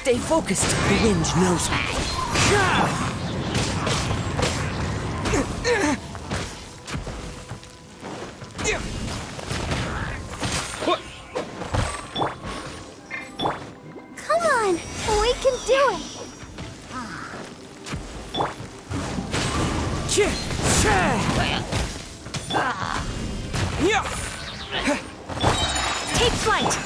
Stay focused. The wind knows me. Come on, we can do it. Take flight.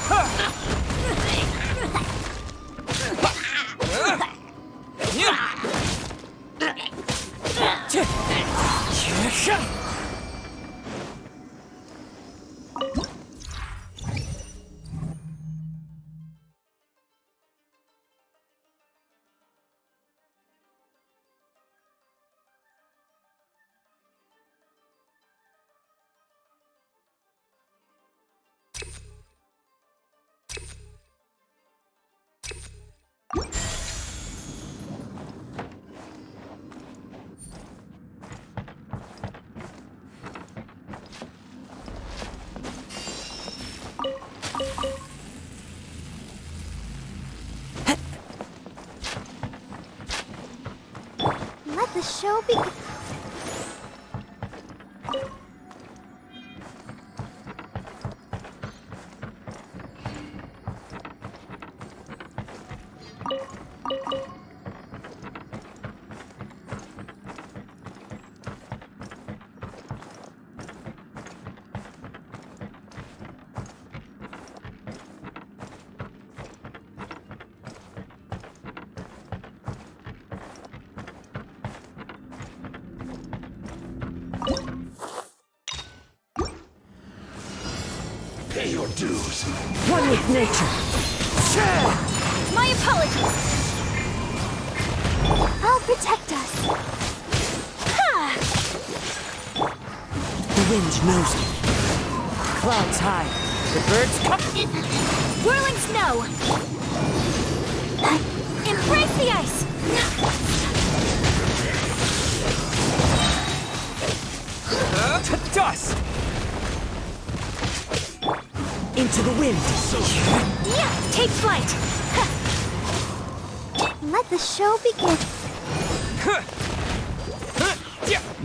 Let the show begin. Pay your dues. One with nature. My apologies. I'll protect us. Ha! The wind knows me. Clouds high. The birds come. Whirling snow. Embrace the ice. To dust. Into the wind. Yeah, take flight. Ha. Let the show begin.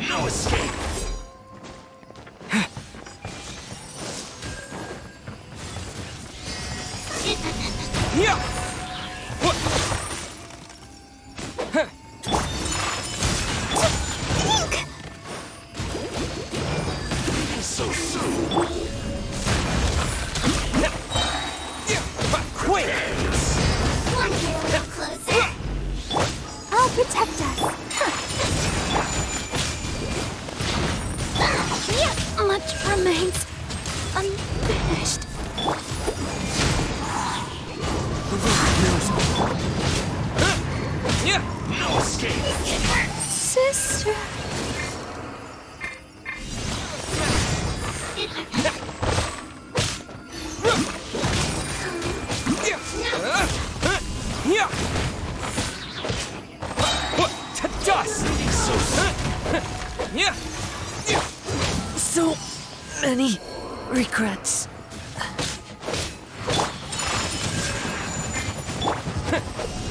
No escape. So soon. Quick! One here a little closer. I'll protect us. Yet much remains unfinished. The wind knows me. No escape. Sister. To dust! So many regrets.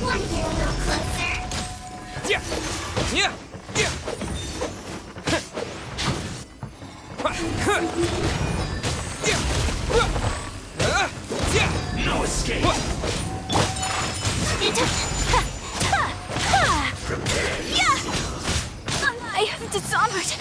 One here a little closer. No escape. Yeah! I have dishonored.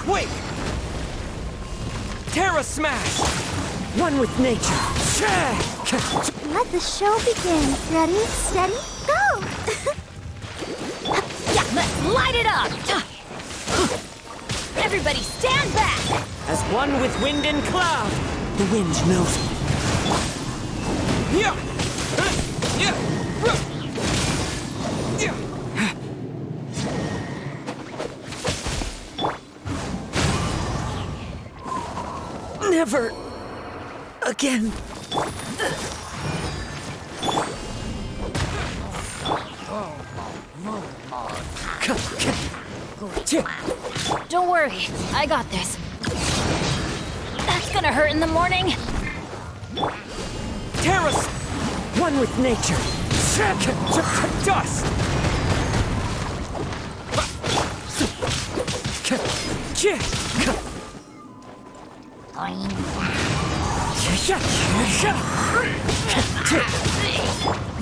Wait! Terra Smash! One with nature. Let the show begin. Ready, steady, go! Yeah, let's light it up! Everybody stand back! As one with wind and cloud, the wind knows me. Yeah! Yeah! Yeah! Never again. Don't worry, I got this. That's gonna hurt in the morning. Terrace! One with nature. Dust!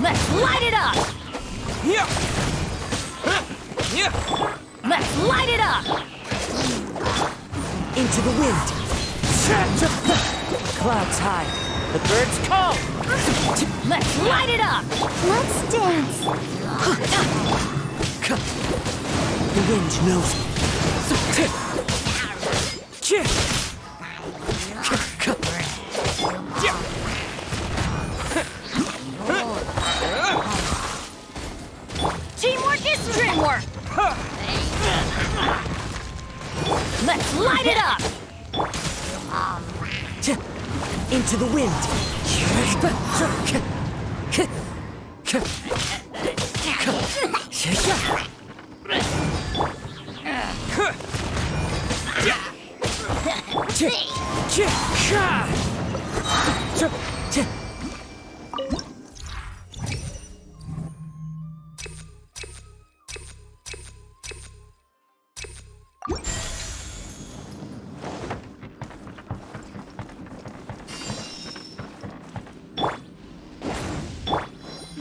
Let's light it up! Let's light it up! Into the wind. Clouds high. The birds call. Let's light it up! Let's dance. The wind knows me. Teamwork is dreamwork! Let's light it up! Into the wind.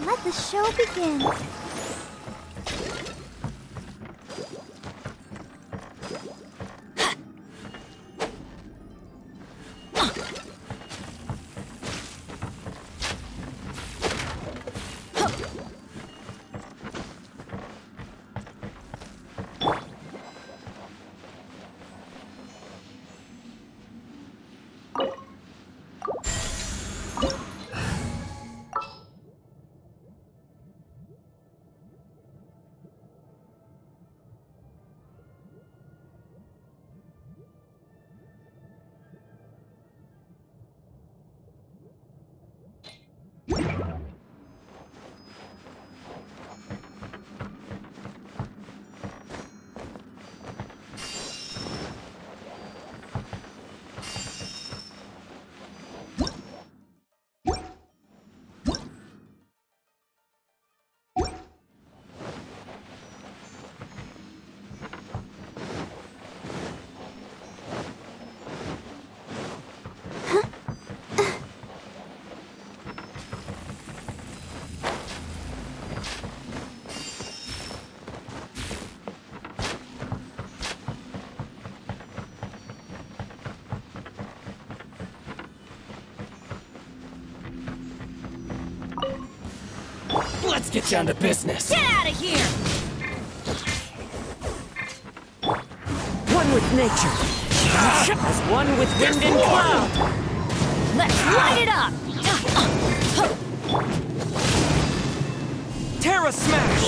Let the show begin. Let's get down to business. Get out of here! One with nature. As one with wind and cloud. Let's light it up! Terra Smash!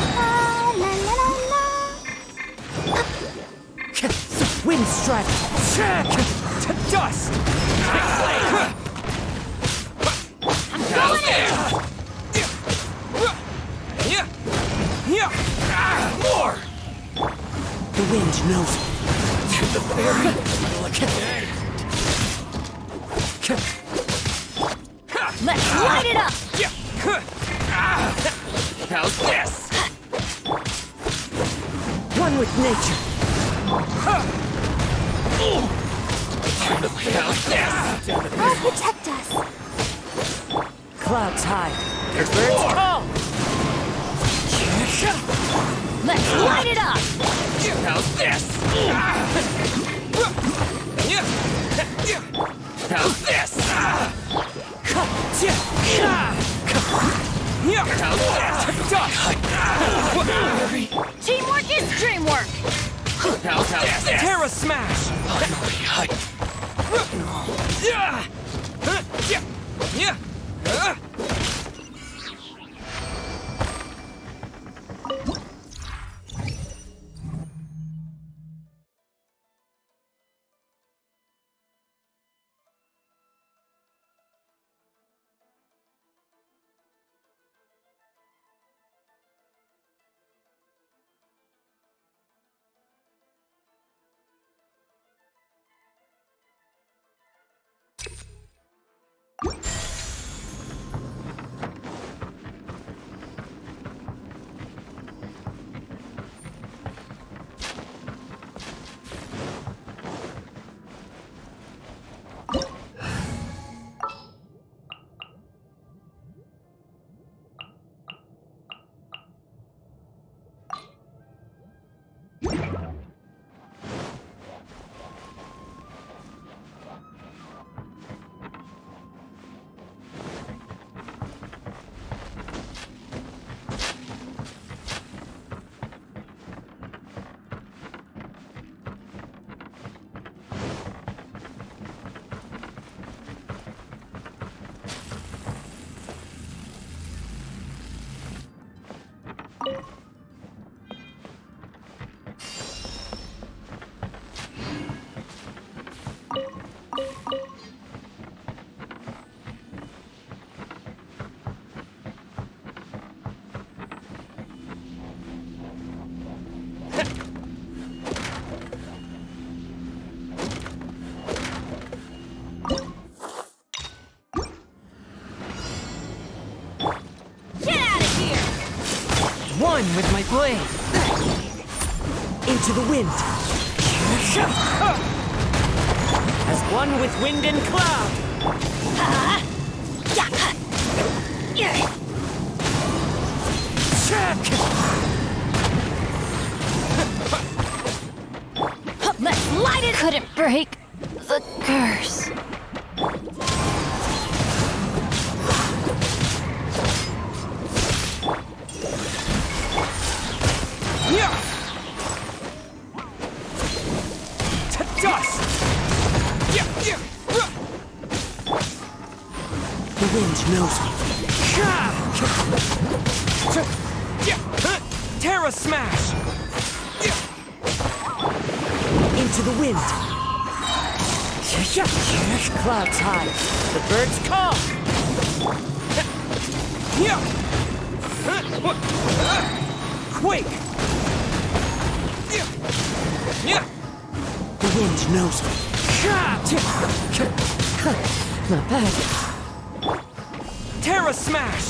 La la la la. Wind Strike! To dust! I'm going in! More! The wind knows me. To the very Let's light it up! How's this? One with nature. How's this? I'll protect us. Clouds high. There's Birds more! call. Let's light it up! How's this? blade. Into the wind. As one with wind and cloud. Let's light it! Couldn't break the curse. To dust! The wind knows me. Terra Smash! Into the wind. Clouds high. The birds call. Quake! The wind knows me. Not bad. Terra Smash!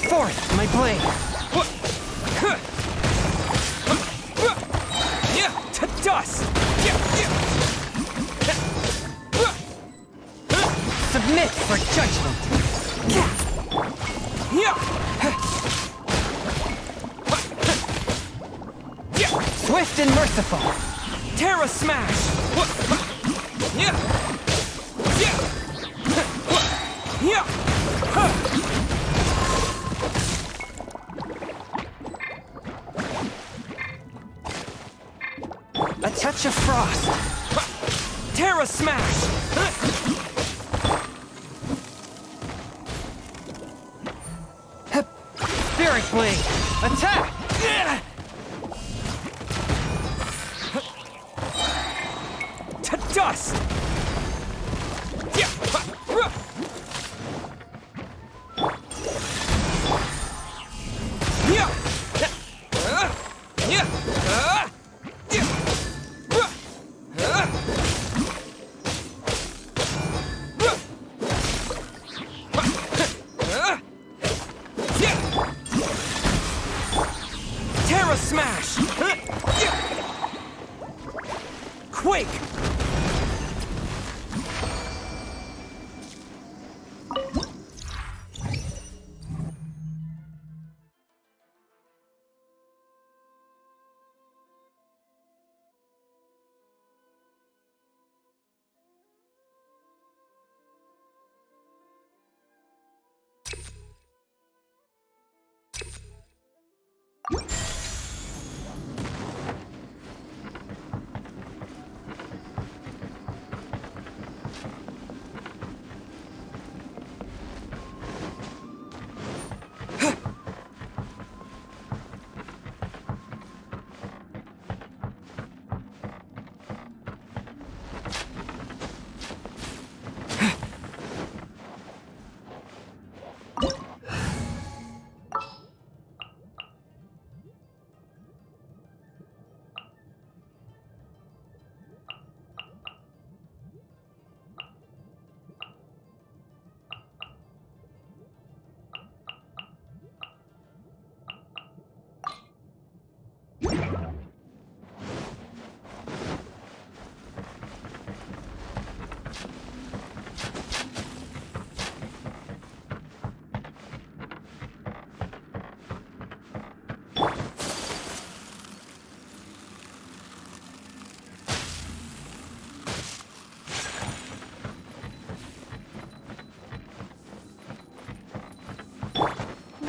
Forth, my blade. To dust! Submit for judgment. Swift and merciful. Terra Smash! A touch of frost. Terra Smash! Spirit Blade! Attack! To dust! Terra Smash! Quake!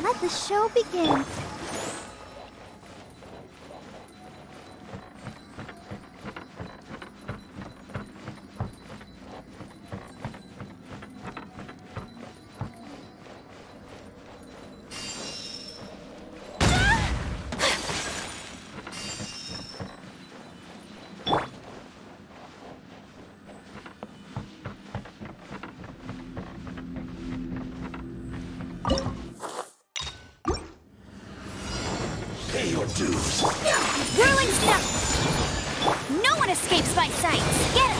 Let the show begin. Pay your dues. Whirling step! No one escapes my sight! Get it!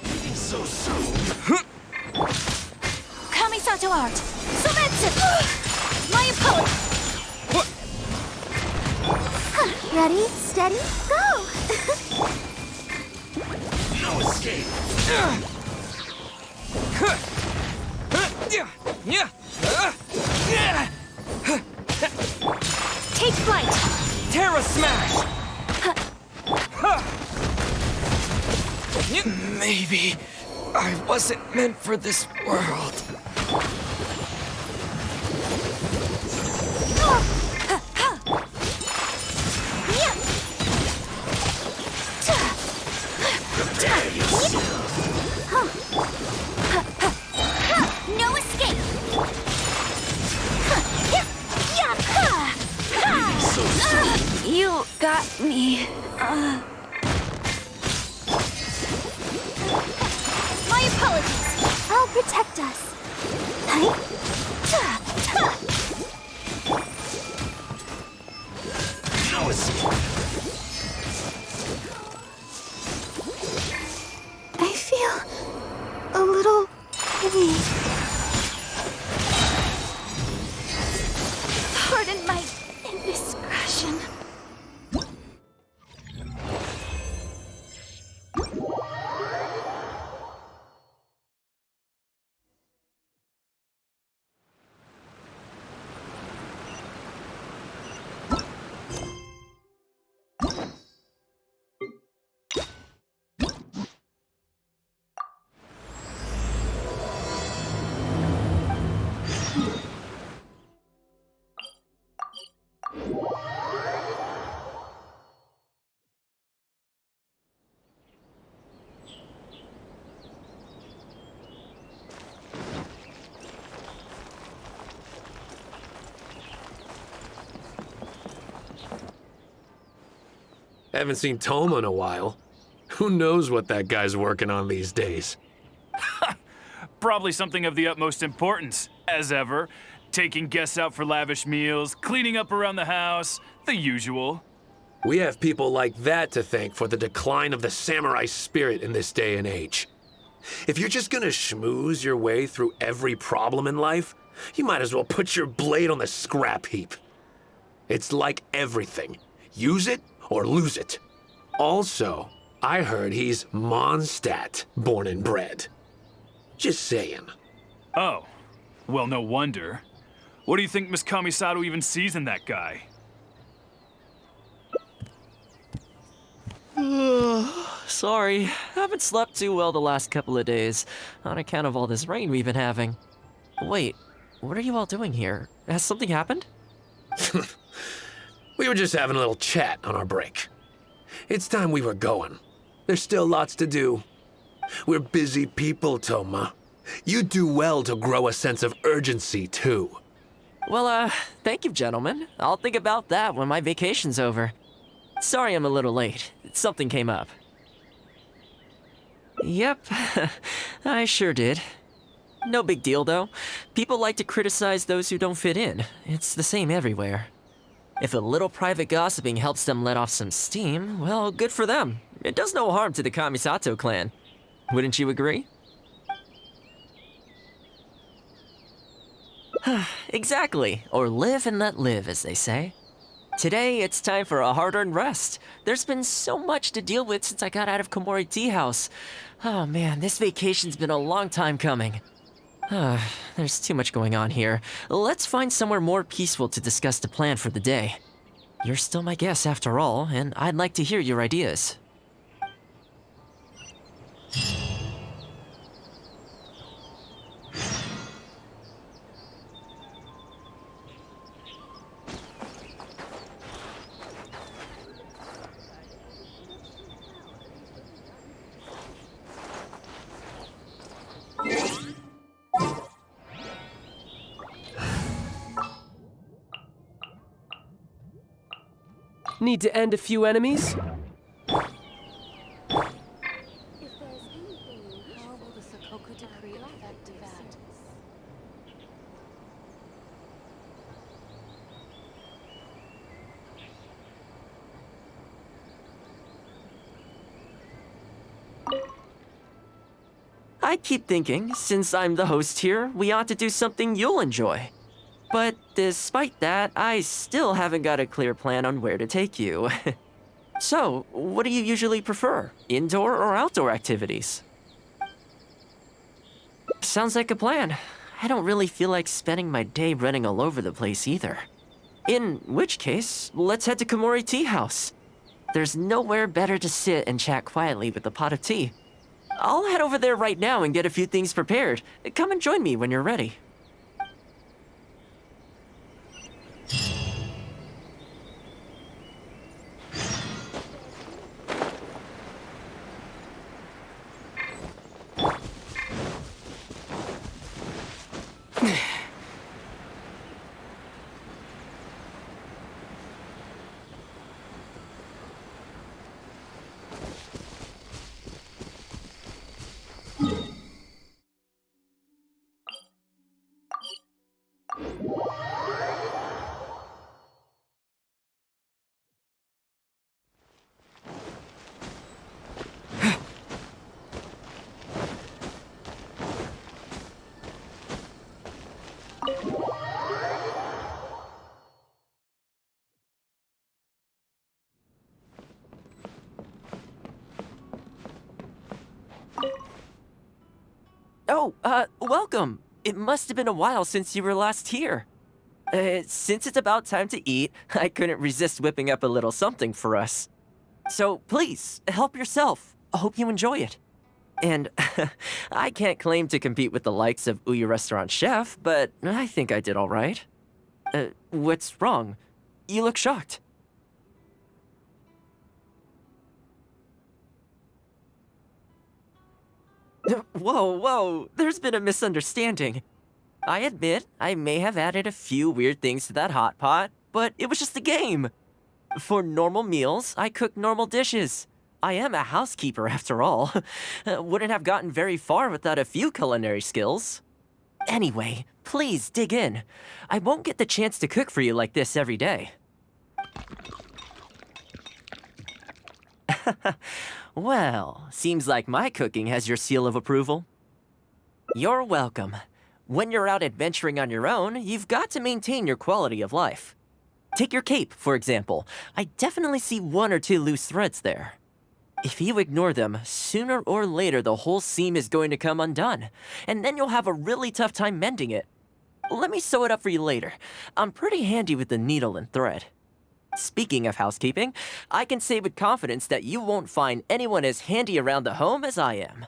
Leaving so soon. Kamisato art! Sometsu! My opponent! Ready, steady, go! No escape. Take flight! Terra Smash! Maybe I wasn't meant for this world. No escape! You got me. My apologies. I'll protect us. No escape. I feel a little weak. Pardon my indiscretion. Haven't seen Toma in a while. Who knows what that guy's working on these days? Probably something of the utmost importance, as ever. Taking guests out for lavish meals, cleaning up around the house, the usual. We have people like that to thank for the decline of the samurai spirit in this day and age. If you're just gonna schmooze your way through every problem in life, you might as well put your blade on the scrap heap. It's like everything. Use it or lose it. Also, I heard he's Mondstadt, born and bred. Just saying. Oh, well, no wonder. What do you think Miss Kamisato even sees in that guy? Sorry, haven't slept too well the last couple of days, on account of all this rain we've been having. Wait, what are you all doing here? Has something happened? We were just having a little chat on our break. It's time we were going. There's still lots to do. We're busy people, Toma. You do well to grow a sense of urgency, too. Well, thank you, gentlemen. I'll think about that when my vacation's over. Sorry I'm a little late. Something came up. Yep, I sure did. No big deal, though. People like to criticize those who don't fit in. It's the same everywhere. If a little private gossiping helps them let off some steam, well, good for them. It does no harm to the Kamisato clan. Wouldn't you agree? Exactly. Or live and let live, as they say. Today, it's time for a hard-earned rest. There's been so much to deal with since I got out of Komori Tea House. Oh man, this vacation's been a long time coming. There's too much going on here. Let's find somewhere more peaceful to discuss the plan for the day. You're still my guest after all, and I'd like to hear your ideas. Need to end a few enemies? I keep thinking, since I'm the host here, we ought to do something you'll enjoy. But despite that, I still haven't got a clear plan on where to take you. So, what do you usually prefer, indoor or outdoor activities? Sounds like a plan. I don't really feel like spending my day running all over the place either. In which case, let's head to Komori Tea House. There's nowhere better to sit and chat quietly with a pot of tea. I'll head over there right now and get a few things prepared. Come and join me when you're ready. Oh, welcome. It must have been a while since you were last here. Since it's about time to eat, I couldn't resist whipping up a little something for us. So please, help yourself. I hope you enjoy it. And I can't claim to compete with the likes of Ouya Restaurant Chef, but I think I did all right. What's wrong? You look shocked. Whoa, there's been a misunderstanding. I admit, I may have added a few weird things to that hot pot, but it was just a game. For normal meals, I cook normal dishes. I am a housekeeper after all. Wouldn't have gotten very far without a few culinary skills. Anyway, please dig in. I won't get the chance to cook for you like this every day. Well, seems like my cooking has your seal of approval. You're welcome. When you're out adventuring on your own, you've got to maintain your quality of life. Take your cape, for example. I definitely see one or two loose threads there. If you ignore them, sooner or later the whole seam is going to come undone, and then you'll have a really tough time mending it. Let me sew it up for you later. I'm pretty handy with the needle and thread. Speaking of housekeeping, I can say with confidence that you won't find anyone as handy around the home as I am.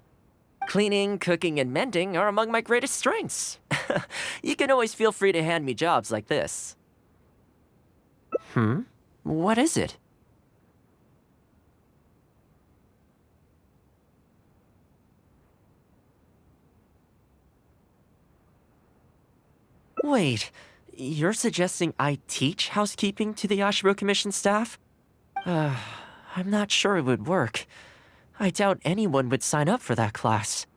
Cleaning, cooking, and mending are among my greatest strengths. You can always feel free to hand me jobs like this. What is it? Wait, you're suggesting I teach housekeeping to the Ashiro Commission staff? I'm not sure it would work. I doubt anyone would sign up for that class.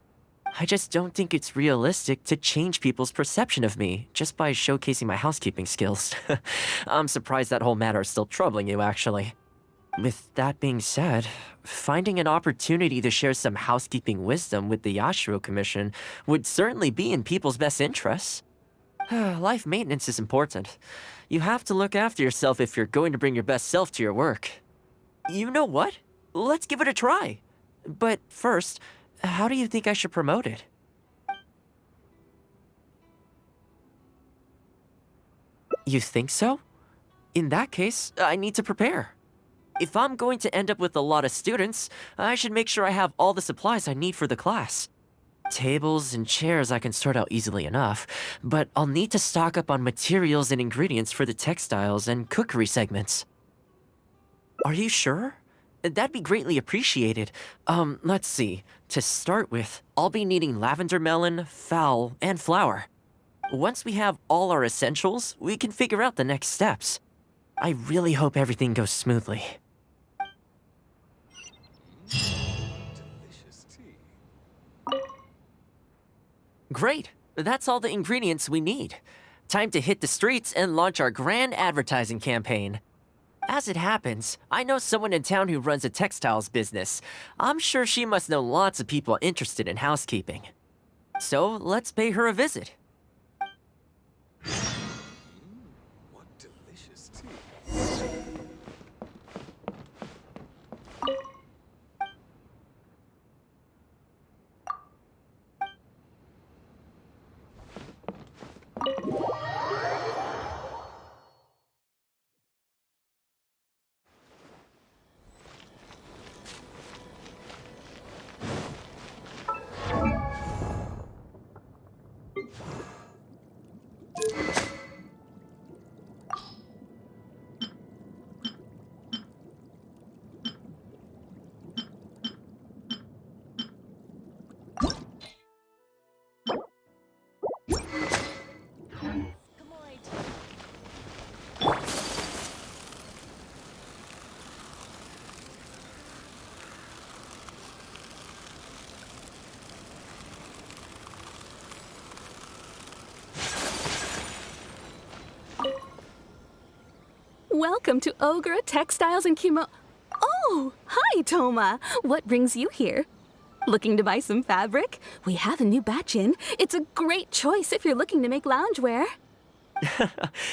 I just don't think it's realistic to change people's perception of me just by showcasing my housekeeping skills. I'm surprised that whole matter is still troubling you, actually. With that being said, finding an opportunity to share some housekeeping wisdom with the Ashiro Commission would certainly be in people's best interests. Life maintenance is important. You have to look after yourself if you're going to bring your best self to your work. You know what? Let's give it a try. But first, how do you think I should promote it? You think so? In that case, I need to prepare. If I'm going to end up with a lot of students, I should make sure I have all the supplies I need for the class. Tables and chairs I can sort out easily enough, but I'll need to stock up on materials and ingredients for the textiles and cookery segments. Are you sure? That'd be greatly appreciated. Let's see. To start with, I'll be needing lavender melon, fowl, and flour. Once we have all our essentials, we can figure out the next steps. I really hope everything goes smoothly. Delicious tea. Great! That's all the ingredients we need. Time to hit the streets and launch our grand advertising campaign. As it happens, I know someone in town who runs a textiles business. I'm sure she must know lots of people interested in housekeeping. So let's pay her a visit. What delicious tea. Welcome to Ogre Textiles and Oh, hi, Toma. What brings you here? Looking to buy some fabric? We have a new batch in. It's a great choice if you're looking to make loungewear.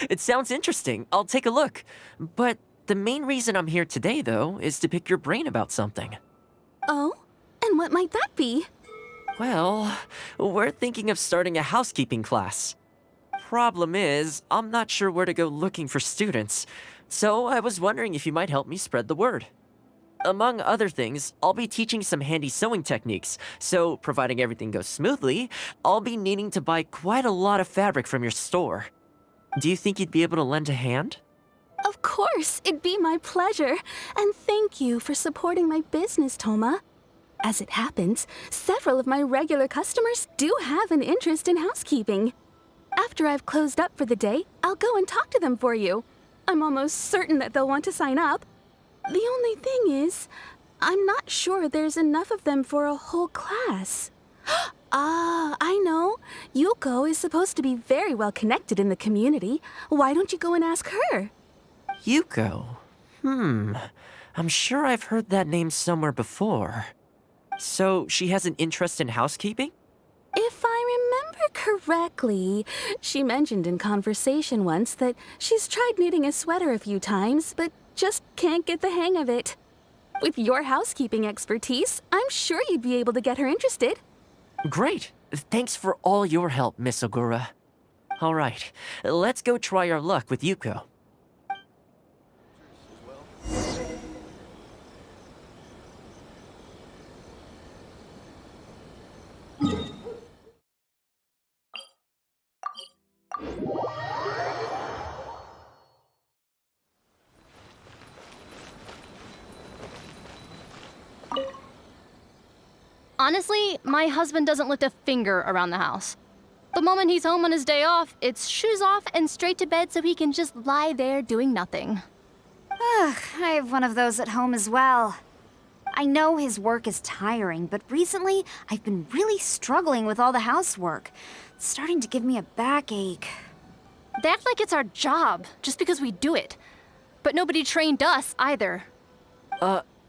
It sounds interesting. I'll take a look. But the main reason I'm here today, though, is to pick your brain about something. Oh? And what might that be? Well, we're thinking of starting a housekeeping class. Problem is, I'm not sure where to go looking for students, so I was wondering if you might help me spread the word. Among other things, I'll be teaching some handy sewing techniques, so providing everything goes smoothly, I'll be needing to buy quite a lot of fabric from your store. Do you think you'd be able to lend a hand? Of course, it'd be my pleasure. And thank you for supporting my business, Toma. As it happens, several of my regular customers do have an interest in housekeeping. After I've closed up for the day, I'll go and talk to them for you. I'm almost certain that they'll want to sign up. The only thing is, I'm not sure there's enough of them for a whole class. Ah, I know. Yuko is supposed to be very well connected in the community. Why don't you go and ask her? Yuko? I'm sure I've heard that name somewhere before. So, she has an interest in housekeeping? If I remember correctly, she mentioned in conversation once that she's tried knitting a sweater a few times, but just can't get the hang of it. With your housekeeping expertise, I'm sure you'd be able to get her interested. Great. Thanks for all your help, Miss Ogura. All right, let's go try our luck with Yuko. Honestly, my husband doesn't lift a finger around the house. The moment he's home on his day off, it's shoes off and straight to bed so he can just lie there doing nothing. Ugh, I have one of those at home as well. I know his work is tiring, but recently I've been really struggling with all the housework. It's starting to give me a backache. They act like it's our job, just because we do it. But nobody trained us either.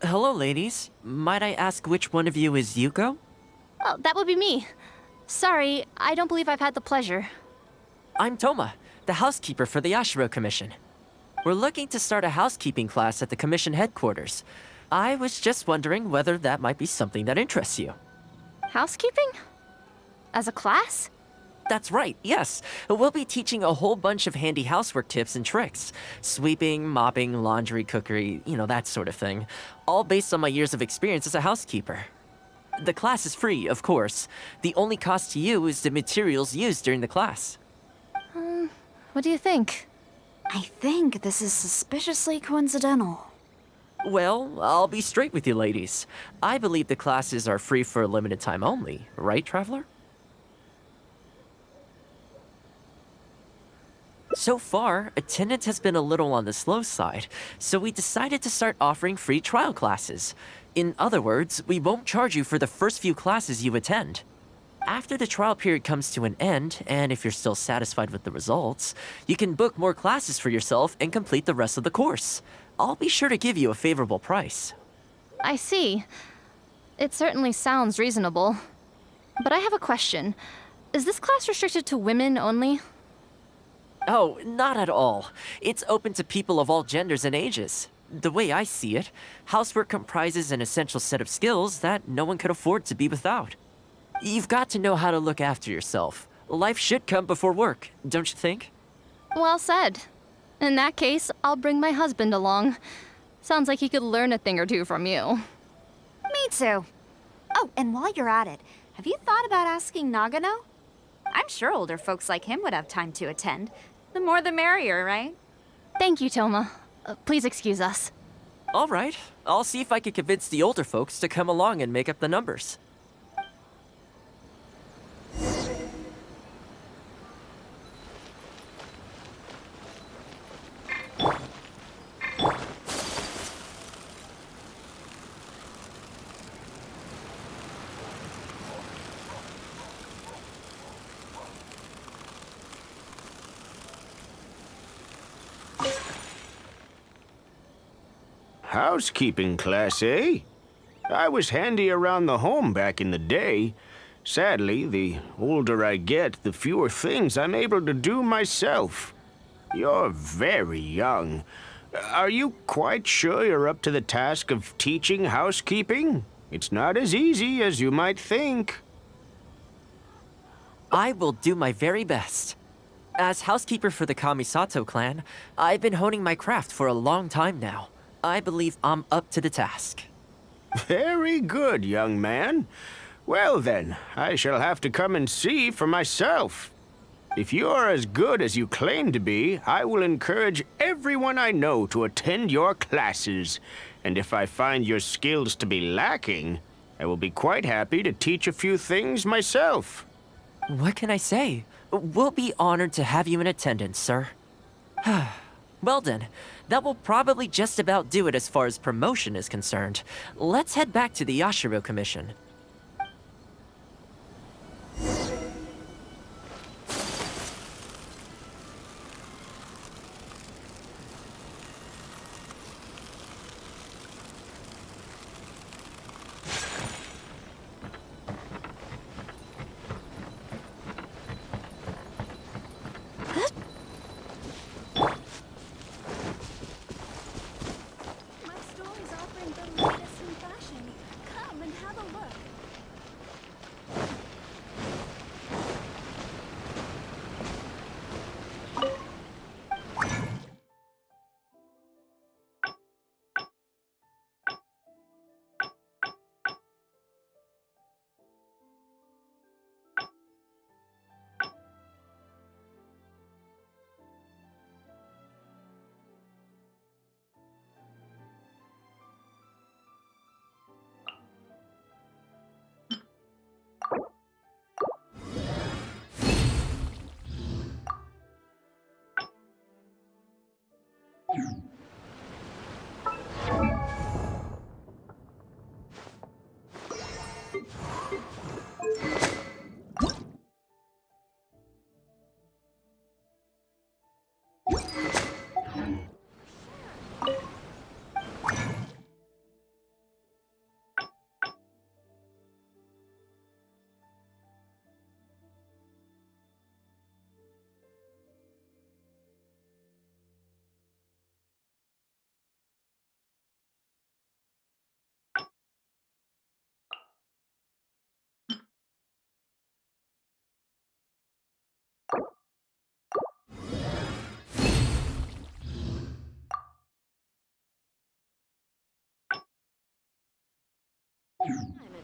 Hello, ladies. Might I ask which one of you is Yuko? Oh, that would be me. Sorry, I don't believe I've had the pleasure. I'm Toma, the housekeeper for the Ashiro Commission. We're looking to start a housekeeping class at the Commission headquarters. I was just wondering whether that might be something that interests you. Housekeeping? As a class? That's right, yes. We'll be teaching a whole bunch of handy housework tips and tricks. Sweeping, mopping, laundry, cookery, that sort of thing. All based on my years of experience as a housekeeper. The class is free, of course. The only cost to you is the materials used during the class. What do you think? I think this is suspiciously coincidental. Well, I'll be straight with you ladies. I believe the classes are free for a limited time only, right, Traveler? So far, attendance has been a little on the slow side, so we decided to start offering free trial classes. In other words, we won't charge you for the first few classes you attend. After the trial period comes to an end, and if you're still satisfied with the results, you can book more classes for yourself and complete the rest of the course. I'll be sure to give you a favorable price. I see. It certainly sounds reasonable. But I have a question. Is this class restricted to women only? Oh, not at all. It's open to people of all genders and ages. The way I see it, housework comprises an essential set of skills that no one could afford to be without. You've got to know how to look after yourself. Life should come before work, don't you think? Well said. In that case, I'll bring my husband along. Sounds like he could learn a thing or two from you. Me too. Oh, and while you're at it, have you thought about asking Nagano? I'm sure older folks like him would have time to attend. The more the merrier, right? Thank you, Toma. Please excuse us. All right, I'll see if I can convince the older folks to come along and make up the numbers. Housekeeping class, eh? I was handy around the home back in the day. Sadly, the older I get, the fewer things I'm able to do myself. You're very young. Are you quite sure you're up to the task of teaching housekeeping? It's not as easy as you might think. I will do my very best. As housekeeper for the Kamisato clan, I've been honing my craft for a long time now. I believe I'm up to the task. Very good, young man. Well then, I shall have to come and see for myself. If you're as good as you claim to be, I will encourage everyone I know to attend your classes. And if I find your skills to be lacking, I will be quite happy to teach a few things myself. What can I say? We'll be honored to have you in attendance, sir. Well then, that will probably just about do it as far as promotion is concerned. Let's head back to the Yashiro Commission. My store's offering the latest in fashion. Come and have a look.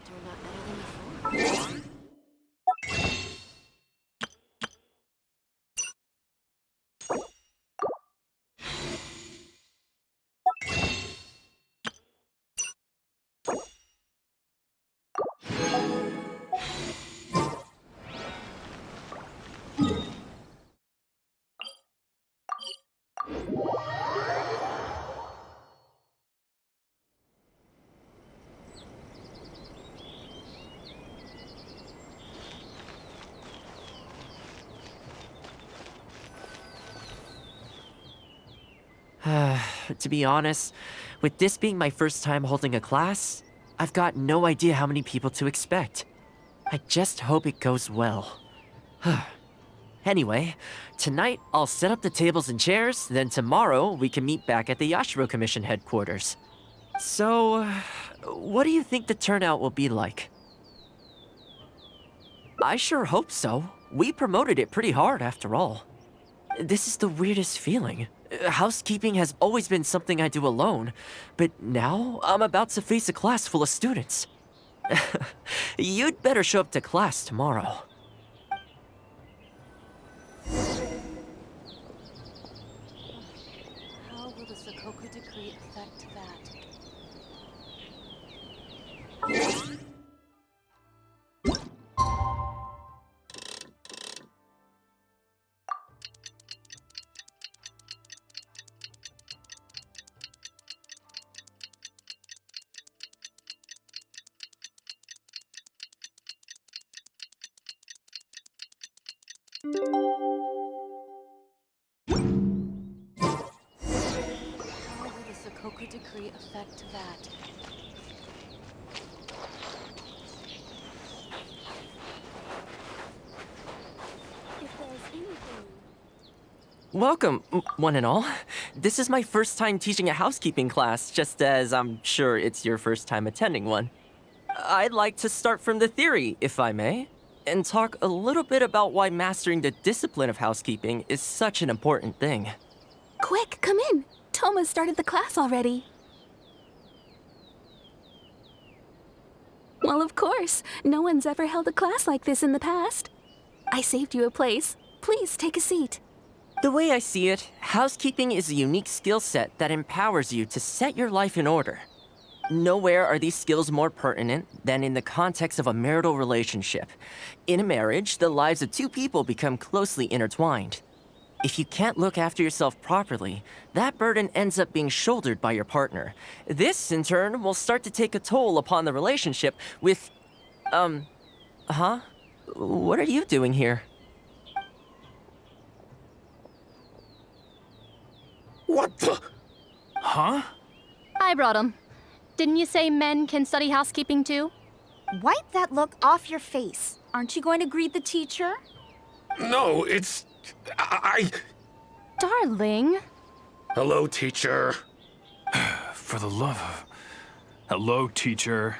It turned out better than before. To be honest, with this being my first time holding a class, I've got no idea how many people to expect. I just hope it goes well. Anyway, tonight I'll set up the tables and chairs, then tomorrow we can meet back at the Yashiro Commission headquarters. So, what do you think the turnout will be like? I sure hope so. We promoted it pretty hard after all. This is the weirdest feeling. Housekeeping has always been something I do alone, but now I'm about to face a class full of students. You'd better show up to class tomorrow. How will the Sokoku decree affect that? How will the Sokoku decree affect that? If there's anything... Welcome, one and all. This is my first time teaching a housekeeping class, just as I'm sure it's your first time attending one. I'd like to start from the theory, if I may, and talk a little bit about why mastering the discipline of housekeeping is such an important thing. Quick, come in. Toma started the class already. Well, of course. No one's ever held a class like this in the past. I saved you a place. Please take a seat. The way I see it, housekeeping is a unique skill set that empowers you to set your life in order. Nowhere are these skills more pertinent than in the context of a marital relationship. In a marriage, the lives of two people become closely intertwined. If you can't look after yourself properly, that burden ends up being shouldered by your partner. This, in turn, will start to take a toll upon the relationship with... What are you doing here? What the? Huh? I brought him. Didn't you say men can study housekeeping too? Wipe that look off your face. Aren't you going to greet the teacher? No, it's... Darling. Hello, teacher. For the love of... Hello, teacher.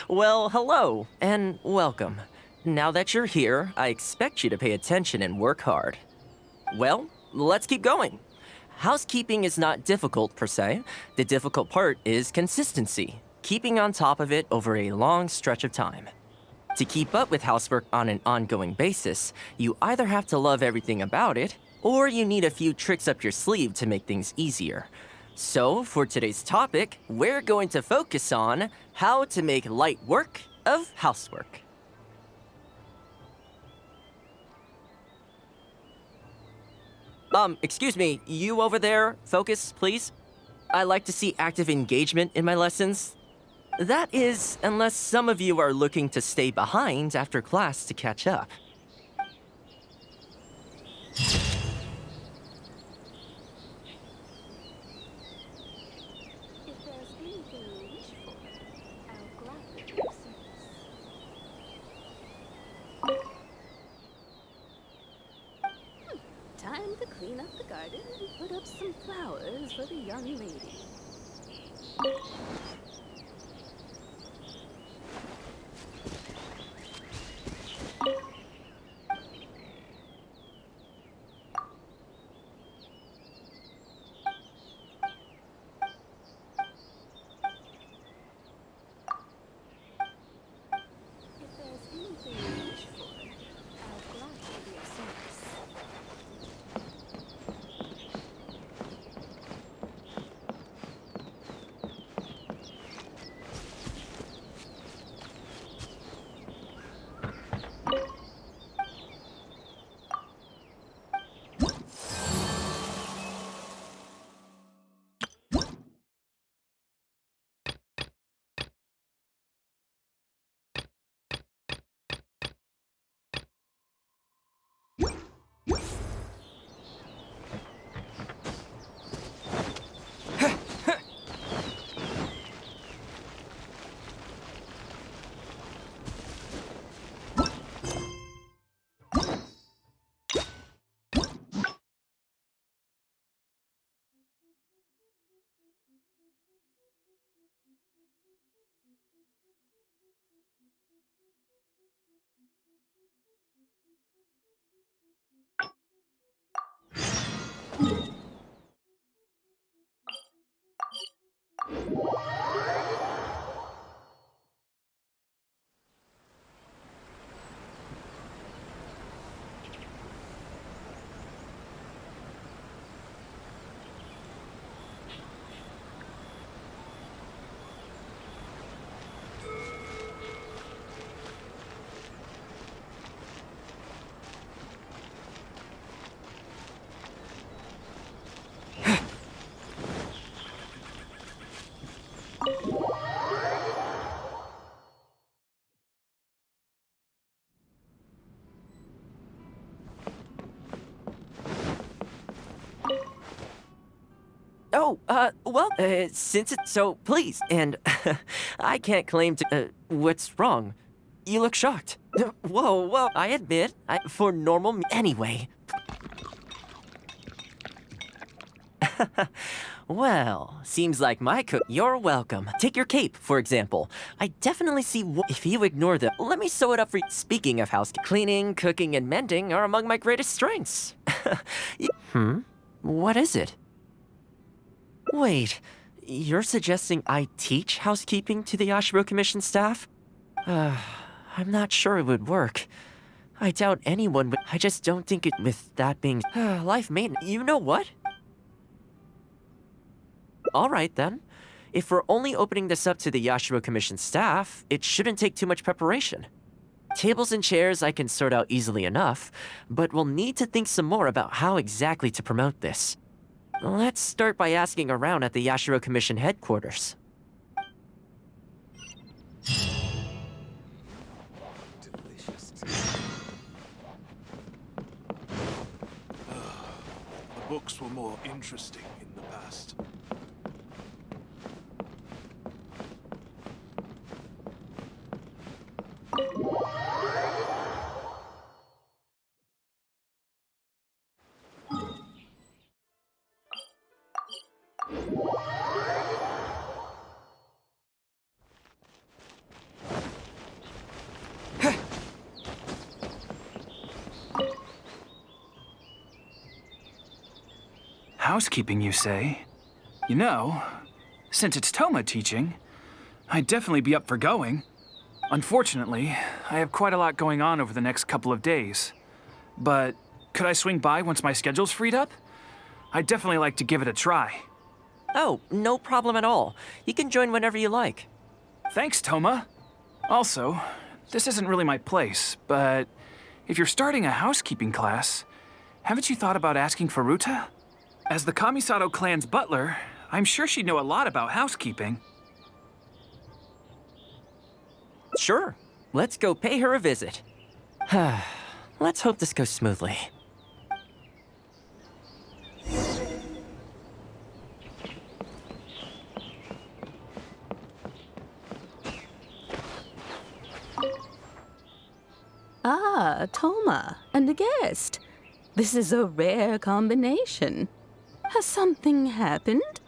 Well, hello, and welcome. Now that you're here, I expect you to pay attention and work hard. Well, let's keep going. Housekeeping is not difficult per se. The difficult part is consistency, keeping on top of it over a long stretch of time. To keep up with housework on an ongoing basis, you either have to love everything about it, or you need a few tricks up your sleeve to make things easier. So, for today's topic, we're going to focus on how to make light work of housework. Excuse me, you over there, focus, please. I like to see active engagement in my lessons. That is, unless some of you are looking to stay behind after class to catch up. If there's anything you wish for, I'll gladly do service. Time to clean up the garden and put up some flowers for the young lady. If there's anything you wish for, I'll gladly be of service. Since it's so, please, and I can't claim to, what's wrong? You look shocked. Whoa, I admit, for normal me, anyway. Well, seems like my cook. You're welcome. Take your cape, for example. I definitely see if you ignore them. Let me sew it up for you. Speaking of housekeeping, cleaning, cooking, and mending are among my greatest strengths. What is it? Wait, you're suggesting I teach housekeeping to the Yashiro Commission staff? I'm not sure it would work. I doubt anyone would. I just don't think it. With that being life maintenance. You know what? All right, then. If we're only opening this up to the Yashiro Commission staff, it shouldn't take too much preparation. Tables and chairs I can sort out easily enough, but we'll need to think some more about how exactly to promote this. Let's start by asking around at the Yashiro Commission headquarters. The books were more interesting in the past. Housekeeping, you say? You know, since it's Toma teaching, I'd definitely be up for going. Unfortunately, I have quite a lot going on over the next couple of days. But could I swing by once my schedule's freed up? I'd definitely like to give it a try. Oh, no problem at all. You can join whenever you like. Thanks, Toma. Also, this isn't really my place, but if you're starting a housekeeping class, haven't you thought about asking Furuta? As the Kamisato clan's butler, I'm sure she'd know a lot about housekeeping. Sure. Let's go pay her a visit. Let's hope this goes smoothly. Ah, Toma, and a guest. This is a rare combination. Has something happened?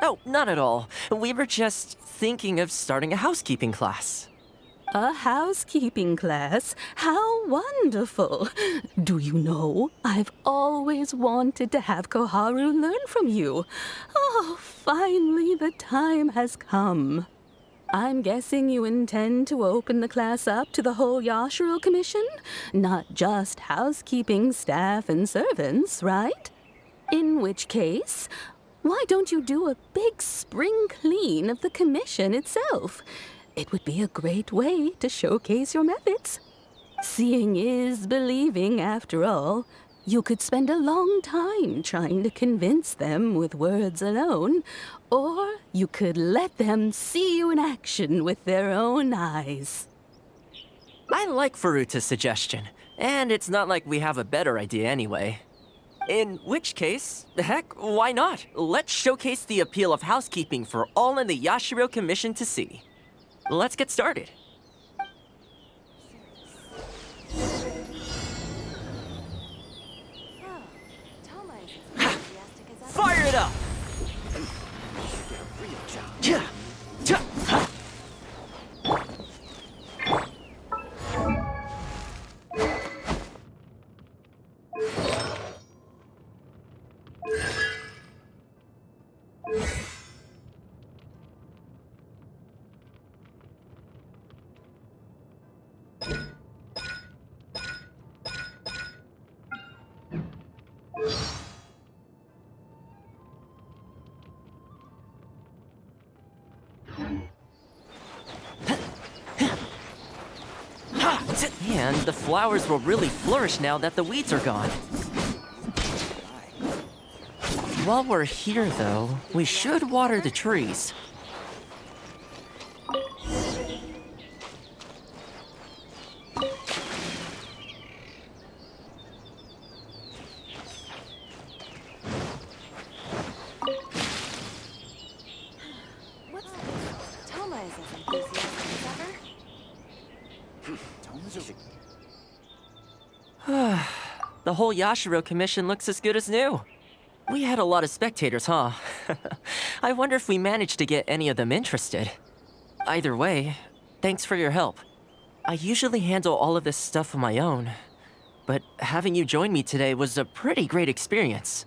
Oh, not at all. We were just thinking of starting a housekeeping class. A housekeeping class? How wonderful! Do you know, I've always wanted to have Koharu learn from you. Oh, finally the time has come. I'm guessing you intend to open the class up to the whole Yashiro Commission? Not just housekeeping staff and servants, right? In which case, why don't you do a big spring clean of the commission itself? It would be a great way to showcase your methods. Seeing is believing, after all. You could spend a long time trying to convince them with words alone, or you could let them see you in action with their own eyes. I like Furuta's suggestion, and it's not like we have a better idea anyway. In which case, heck, why not? Let's showcase the appeal of housekeeping for all in the Yashiro Commission to see. Let's get started. Fire it up! And the flowers will really flourish now that the weeds are gone. While we're here, though, we should water the trees. The whole Yashiro commission looks as good as new. We had a lot of spectators, huh? I wonder if we managed to get any of them interested. Either way, thanks for your help. I usually handle all of this stuff on my own, but having you join me today was a pretty great experience.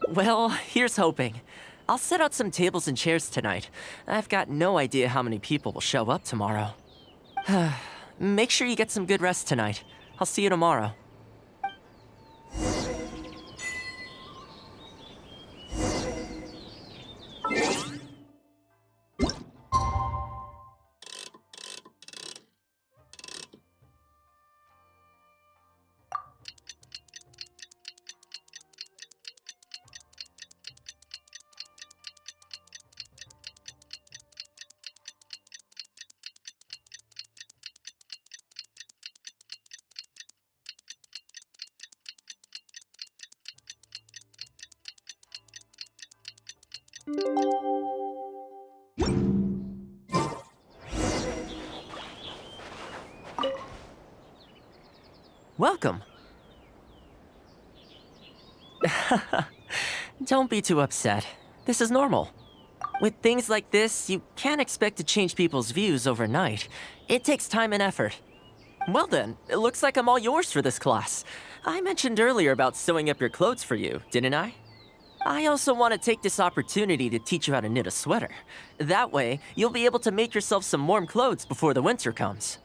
Well, here's hoping. I'll set out some tables and chairs tonight. I've got no idea how many people will show up tomorrow. Make sure you get some good rest tonight. I'll see you tomorrow. Welcome. Don't be too upset. This is normal. With things like this, you can't expect to change people's views overnight. It takes time and effort. Well then, it looks like I'm all yours for this class. I mentioned earlier about sewing up your clothes for you, didn't I? I also want to take this opportunity to teach you how to knit a sweater. That way, you'll be able to make yourself some warm clothes before the winter comes.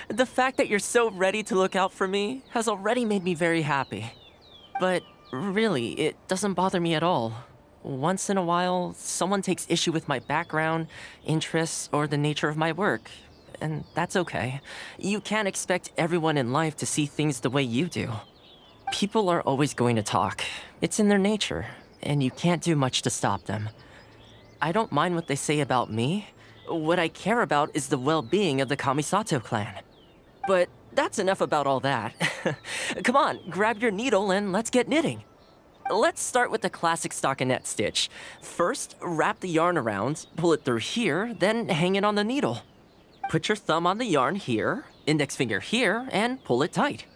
The fact that you're so ready to look out for me has already made me very happy. But really, it doesn't bother me at all. Once in a while, someone takes issue with my background, interests, or the nature of my work. And that's okay. You can't expect everyone in life to see things the way you do. People are always going to talk. It's in their nature, and you can't do much to stop them. I don't mind what they say about me. What I care about is the well-being of the Kamisato clan. But that's enough about all that. Come on, grab your needle and let's get knitting. Let's start with the classic stockinette stitch. First, wrap the yarn around, pull it through here, then hang it on the needle. Put your thumb on the yarn here, index finger here, and pull it tight.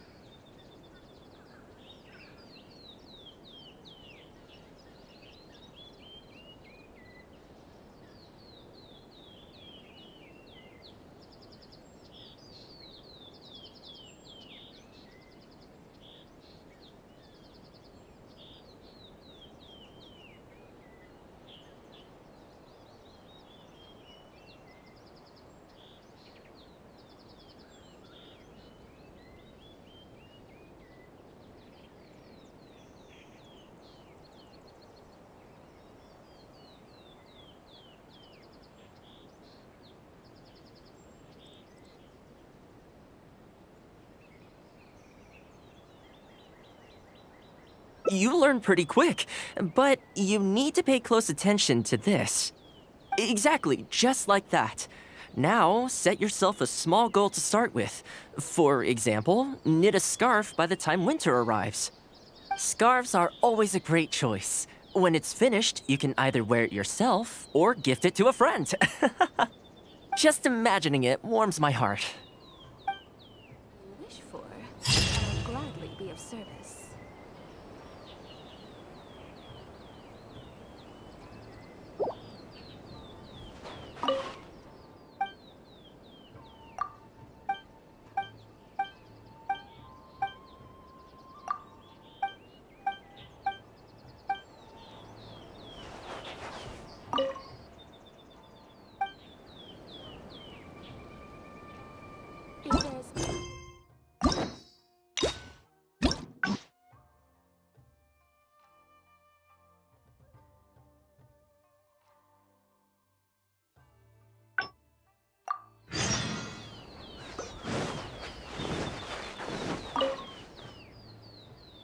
You learn pretty quick, but you need to pay close attention to this. Exactly, just like that. Now, set yourself a small goal to start with. For example, knit a scarf by the time winter arrives. Scarves are always a great choice. When it's finished, you can either wear it yourself or gift it to a friend. Just imagining it warms my heart. Wish for, I'll gladly be of service.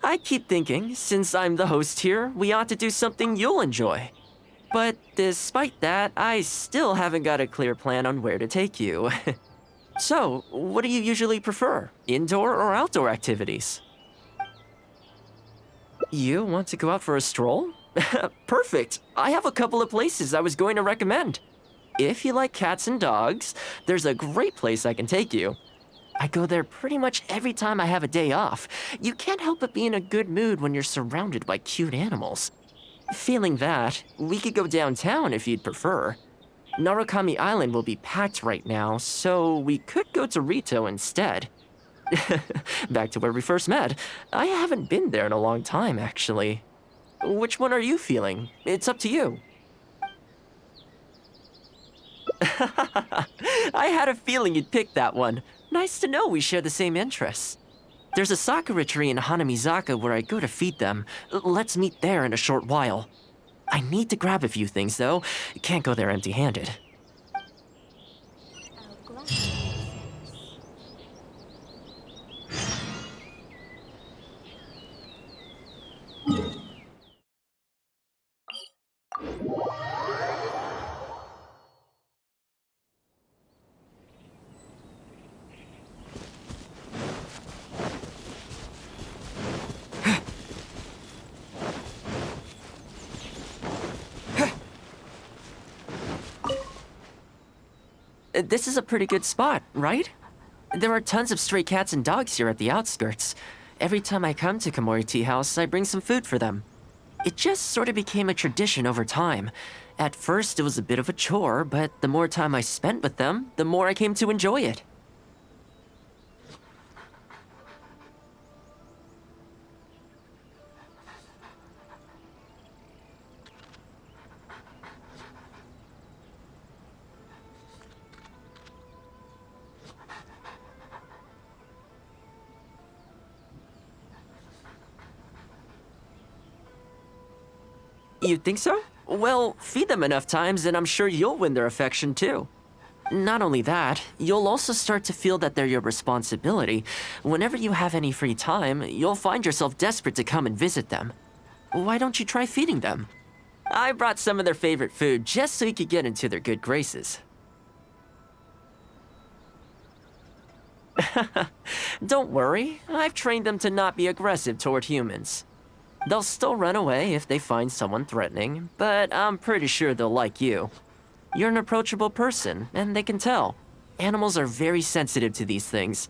I keep thinking, since I'm the host here, we ought to do something you'll enjoy. But despite that, I still haven't got a clear plan on where to take you. So, what do you usually prefer? Indoor or outdoor activities? You want to go out for a stroll? Perfect. I have a couple of places I was going to recommend. If you like cats and dogs, there's a great place I can take you. I go there pretty much every time I have a day off. You can't help but be in a good mood when you're surrounded by cute animals. Feeling that, we could go downtown if you'd prefer. Narukami Island will be packed right now, so we could go to Rito instead. Back to where we first met. I haven't been there in a long time, actually. Which one are you feeling? It's up to you. I had a feeling you'd pick that one. Nice to know we share the same interests. There's a sakura tree in Hanamizaka where I go to feed them. Let's meet there in a short while. I need to grab a few things, though. Can't go there empty-handed. This is a pretty good spot, right? There are tons of stray cats and dogs here at the outskirts. Every time I come to Komori Tea House, I bring some food for them. It just sort of became a tradition over time. At first, it was a bit of a chore, but the more time I spent with them, the more I came to enjoy it. You think so? Well, feed them enough times and I'm sure you'll win their affection too. Not only that, you'll also start to feel that they're your responsibility. Whenever you have any free time, you'll find yourself desperate to come and visit them. Why don't you try feeding them? I brought some of their favorite food just so you could get into their good graces. Don't worry, I've trained them to not be aggressive toward humans. They'll still run away if they find someone threatening, but I'm pretty sure they'll like you. You're an approachable person, and they can tell. Animals are very sensitive to these things.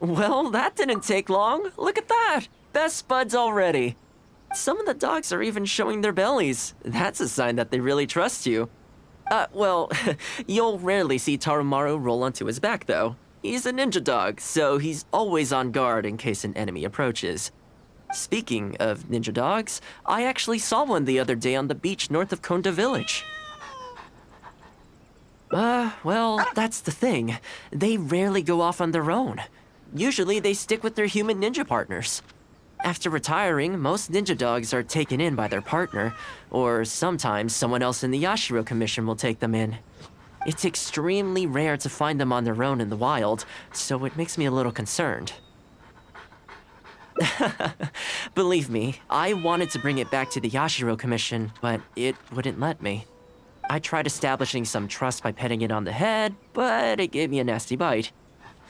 Well, that didn't take long. Look at that! Best buds already. Some of the dogs are even showing their bellies. That's a sign that they really trust you. Well, you'll rarely see Tarumaru roll onto his back, though. He's a ninja dog, so he's always on guard in case an enemy approaches. Speaking of ninja dogs, I actually saw one the other day on the beach north of Konda Village. Well, that's the thing. They rarely go off on their own. Usually they stick with their human ninja partners. After retiring, most ninja dogs are taken in by their partner, or sometimes someone else in the Yashiro Commission will take them in. It's extremely rare to find them on their own in the wild, so it makes me a little concerned. Believe me, I wanted to bring it back to the Yashiro Commission, but it wouldn't let me. I tried establishing some trust by petting it on the head, but it gave me a nasty bite.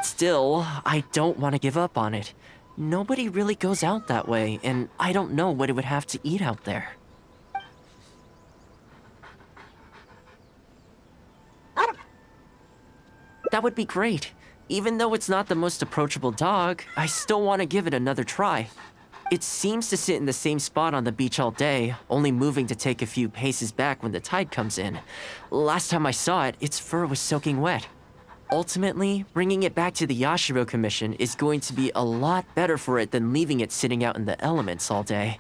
Still, I don't want to give up on it. Nobody really goes out that way, and I don't know what it would have to eat out there. That would be great. Even though it's not the most approachable dog, I still want to give it another try. It seems to sit in the same spot on the beach all day, only moving to take a few paces back when the tide comes in. Last time I saw it, its fur was soaking wet. Ultimately, bringing it back to the Yashiro Commission is going to be a lot better for it than leaving it sitting out in the elements all day.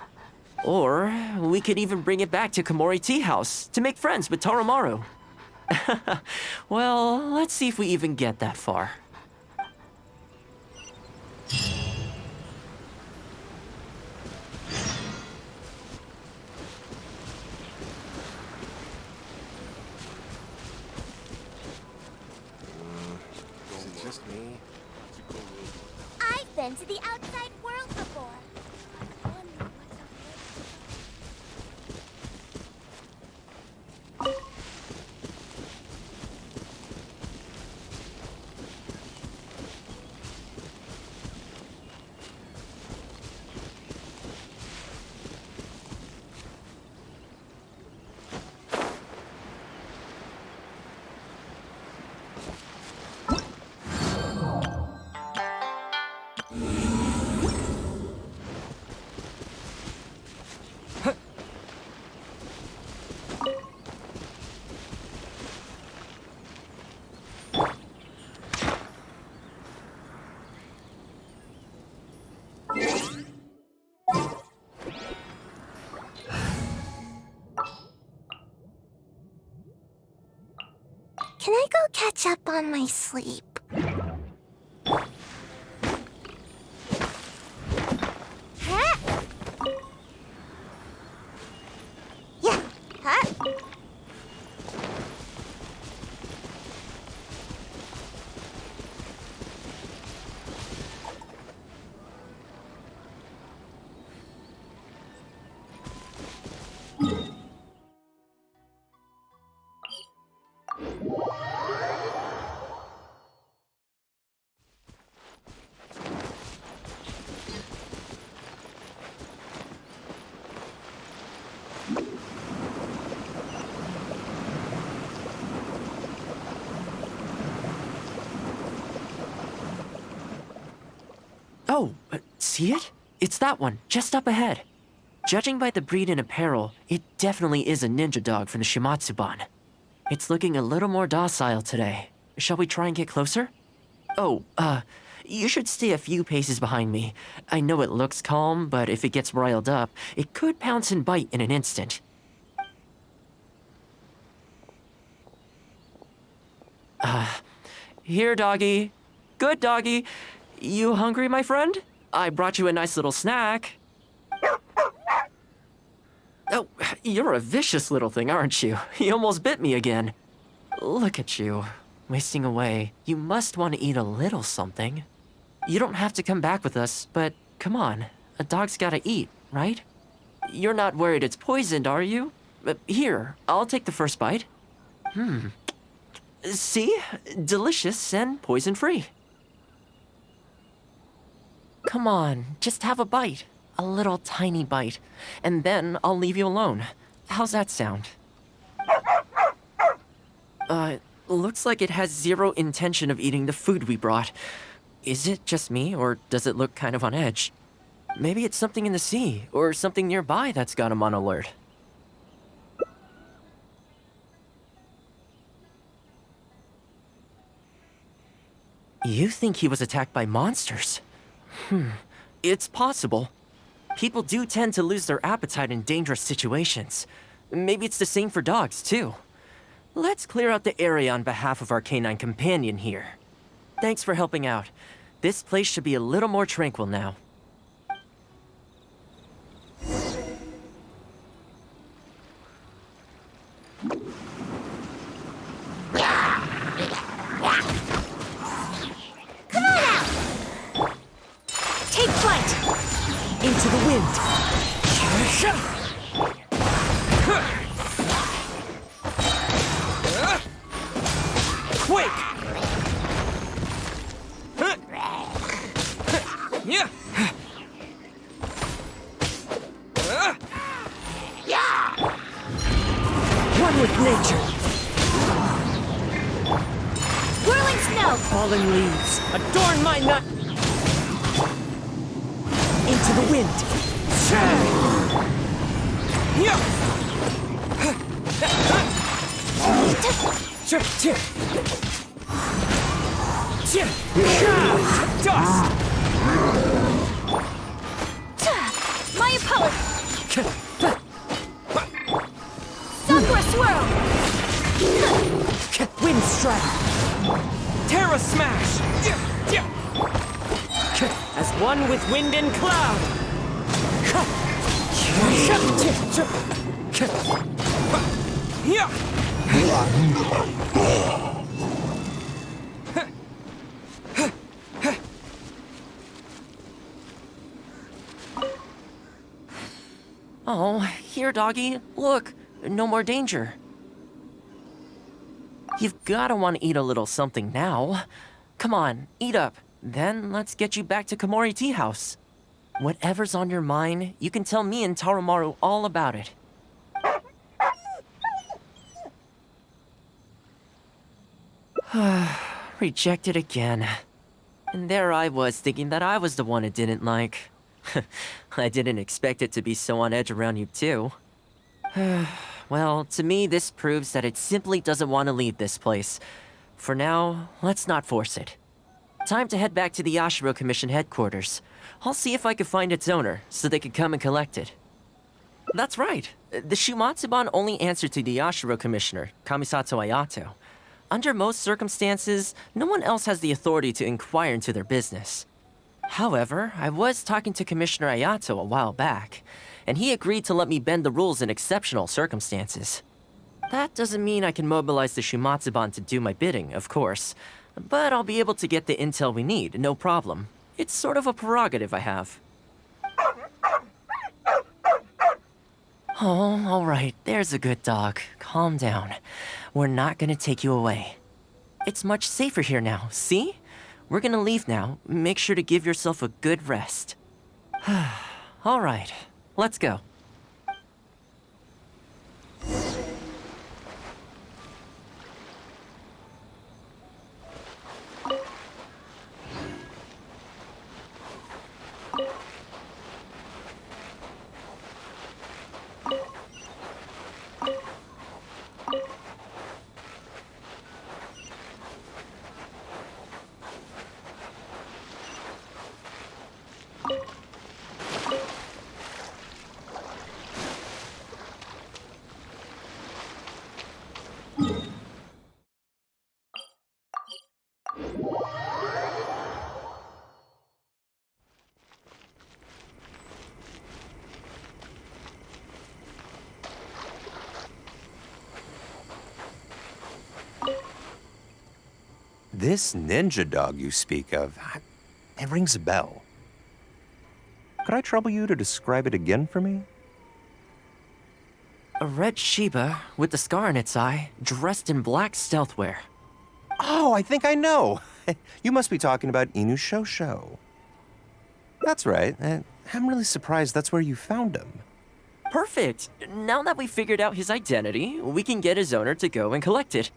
Or, we could even bring it back to Komori Tea House to make friends with Tarumaru. Well, let's see if we even get that far. been to the outside world before. I wonder what's out there. Can I go catch up on my sleep? Huh? Yeah. Huh? Oh, see it? It's that one, just up ahead. Judging by the breed and apparel, it definitely is a ninja dog from the Shimatsuban. It's looking a little more docile today. Shall we try and get closer? Oh, you should stay a few paces behind me. I know it looks calm, but if it gets riled up, it could pounce and bite in an instant. Here, doggy. Good doggy. You hungry, my friend? I brought you a nice little snack. Oh, you're a vicious little thing, aren't you? You almost bit me again. Look at you, wasting away. You must want to eat a little something. You don't have to come back with us, but come on. A dog's gotta eat, right? You're not worried it's poisoned, are you? Here, I'll take the first bite. See? Delicious and poison-free. Come on, just have a bite. A little tiny bite. And then I'll leave you alone. How's that sound? Looks like it has zero intention of eating the food we brought. Is it just me, or does it look kind of on edge? Maybe it's something in the sea, or something nearby that's got him on alert. You think he was attacked by monsters? It's possible. People do tend to lose their appetite in dangerous situations. Maybe it's the same for dogs, too. Let's clear out the area on behalf of our canine companion here. Thanks for helping out. This place should be a little more tranquil now. Take flight! Into the wind! Quake! One with nature! Whirling snow! Falling leaves, adorn my night! Into the wind! Dust! My opponent! Sakura swirl! Wind strike! Terra smash! As one with wind and cloud! Oh, here, doggy. Look, no more danger. You've gotta want to eat a little something now. Come on, eat up. Then let's get you back to Komori Tea House. Whatever's on your mind, you can tell me and Tarumaru all about it. Rejected again. And there I was thinking that I was the one it didn't like. I didn't expect it to be so on edge around you too. Well, to me this proves that it simply doesn't want to leave this place. For now, let's not force it. Time to head back to the Yashiro Commission headquarters. I'll see if I can find its owner, so they can come and collect it. That's right. The Shumatsuban only answer to the Yashiro Commissioner, Kamisato Ayato. Under most circumstances, no one else has the authority to inquire into their business. However, I was talking to Commissioner Ayato a while back, and he agreed to let me bend the rules in exceptional circumstances. That doesn't mean I can mobilize the Shumatsuban to do my bidding, of course, but I'll be able to get the intel we need, no problem. It's sort of a prerogative I have. Oh, all right, there's a good dog. Calm down. We're not gonna take you away. It's much safer here now, see? We're gonna leave now. Make sure to give yourself a good rest. All right, let's go. This ninja dog you speak of, it rings a bell. Could I trouble you to describe it again for me? A red Shiba with a scar in its eye, dressed in black stealth wear. Oh, I think I know. You must be talking about Inu Shosho. That's right. I'm really surprised that's where you found him. Perfect. Now that we figured out his identity, we can get his owner to go and collect it.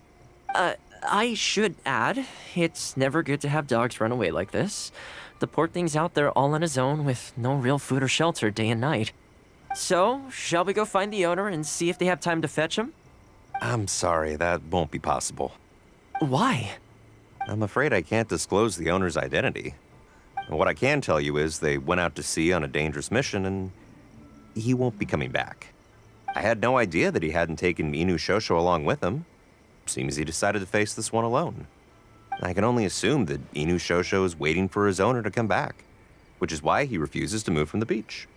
I should add, it's never good to have dogs run away like this. The poor thing's out there all on his own with no real food or shelter day and night. So, shall we go find the owner and see if they have time to fetch him? I'm sorry, that won't be possible. Why? I'm afraid I can't disclose the owner's identity. What I can tell you is they went out to sea on a dangerous mission and he won't be coming back. I had no idea that he hadn't taken Inu Shosho along with him. Seems he decided to face this one alone. I can only assume that Inu Shosho is waiting for his owner to come back, which is why he refuses to move from the beach.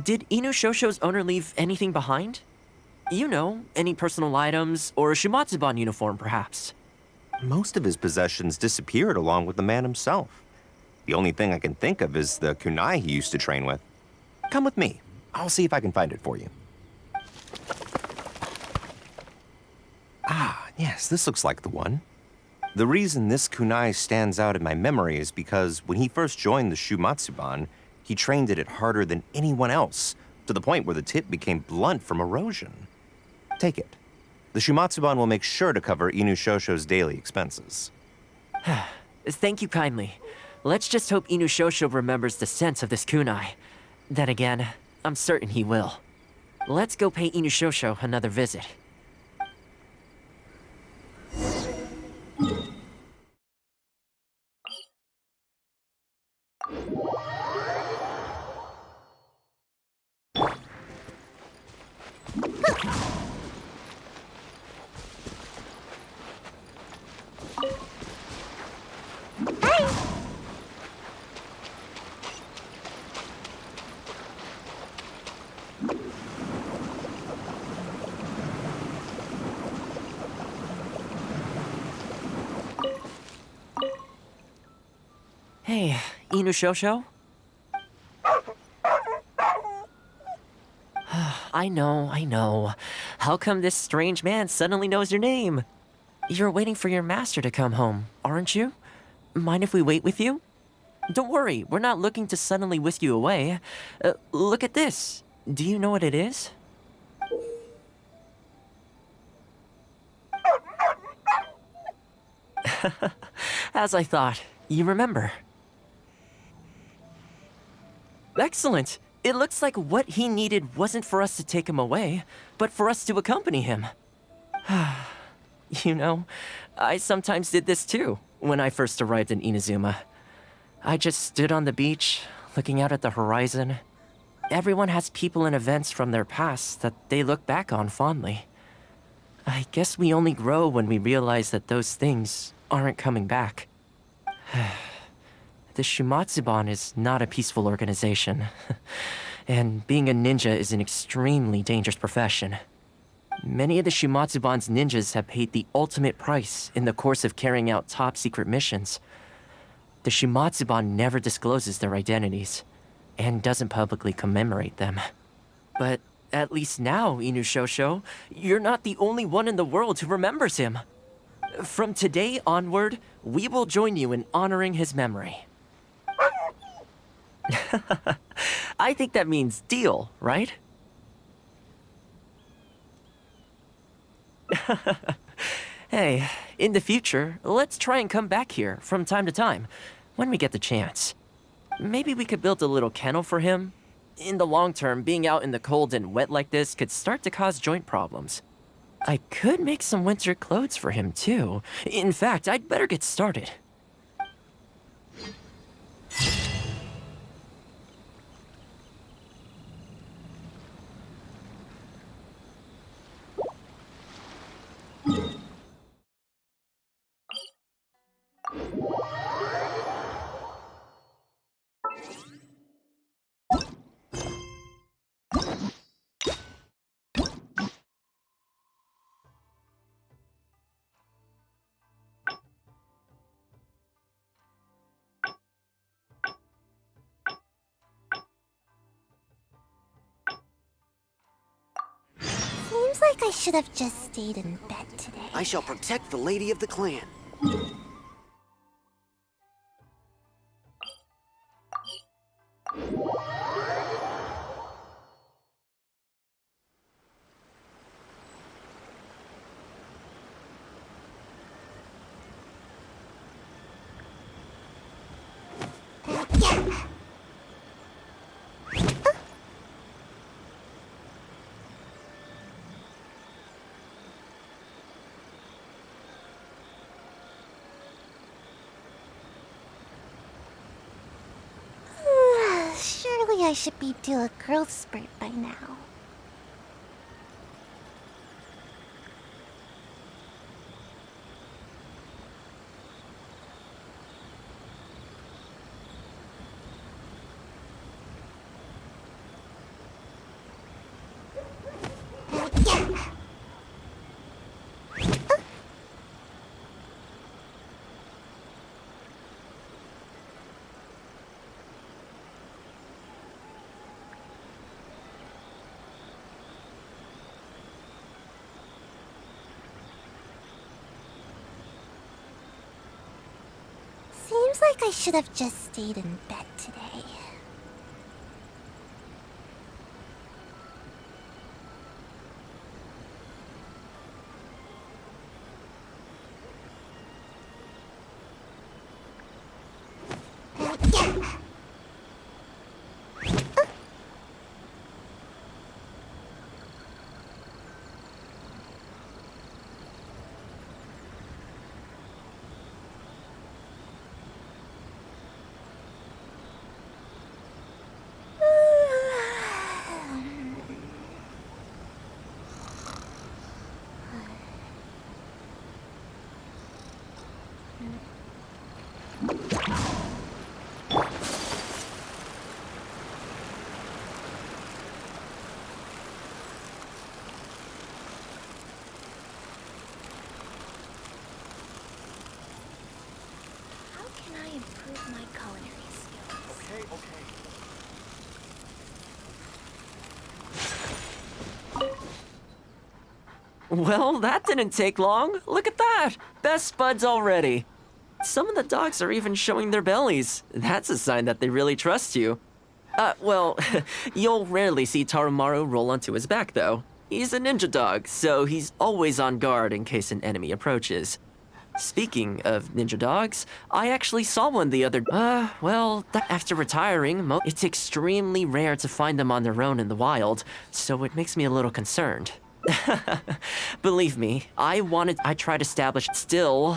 Did Inu Shosho's owner leave anything behind? You know, any personal items, or a Shumatsuban uniform, perhaps? Most of his possessions disappeared along with the man himself. The only thing I can think of is the kunai he used to train with. Come with me. I'll see if I can find it for you. Ah, yes, this looks like the one. The reason this kunai stands out in my memory is because when he first joined the Shumatsuban, he trained at it harder than anyone else, to the point where the tip became blunt from erosion. Take it. The Shumatsuban will make sure to cover Inu Shosho's daily expenses. Thank you kindly. Let's just hope Inu Shosho remembers the sense of this kunai. Then again, I'm certain he will. Let's go pay Inu Shosho another visit. Hey, Inu Shosho? I know. How come this strange man suddenly knows your name? You're waiting for your master to come home, aren't you? Mind if we wait with you? Don't worry, we're not looking to suddenly whisk you away. Look at this. Do you know what it is? As I thought, you remember. Excellent! It looks like what he needed wasn't for us to take him away, but for us to accompany him. You know, I sometimes did this too, when I first arrived in Inazuma. I just stood on the beach, looking out at the horizon. Everyone has people and events from their past that they look back on fondly. I guess we only grow when we realize that those things aren't coming back. The Shumatsuban is not a peaceful organization, and being a ninja is an extremely dangerous profession. Many of the Shumatsuban's ninjas have paid the ultimate price in the course of carrying out top-secret missions. The Shumatsuban never discloses their identities, and doesn't publicly commemorate them. But at least now, Inushosho, you're not the only one in the world who remembers him. From today onward, we will join you in honoring his memory. I think that means deal, right? Hey, in the future, let's try and come back here from time to time, when we get the chance. Maybe we could build a little kennel for him. In the long term, being out in the cold and wet like this could start to cause joint problems. I could make some winter clothes for him, too. In fact, I'd better get started. Seems like I should have just stayed in bed today. I shall protect the lady of the clan. Surely I should be due a growth spurt by now. Seems like I should have just stayed in bed today. Improve my culinary skills. Okay. Well, that didn't take long. Look at that! Best buds already. Some of the dogs are even showing their bellies. That's a sign that they really trust you. Well, you'll rarely see Tarumaru roll onto his back, though. He's a ninja dog, so he's always on guard in case an enemy approaches. Speaking of ninja dogs, I actually saw one the other... after retiring, it's extremely rare to find them on their own in the wild, so it makes me a little concerned. Believe me, I try to establish still...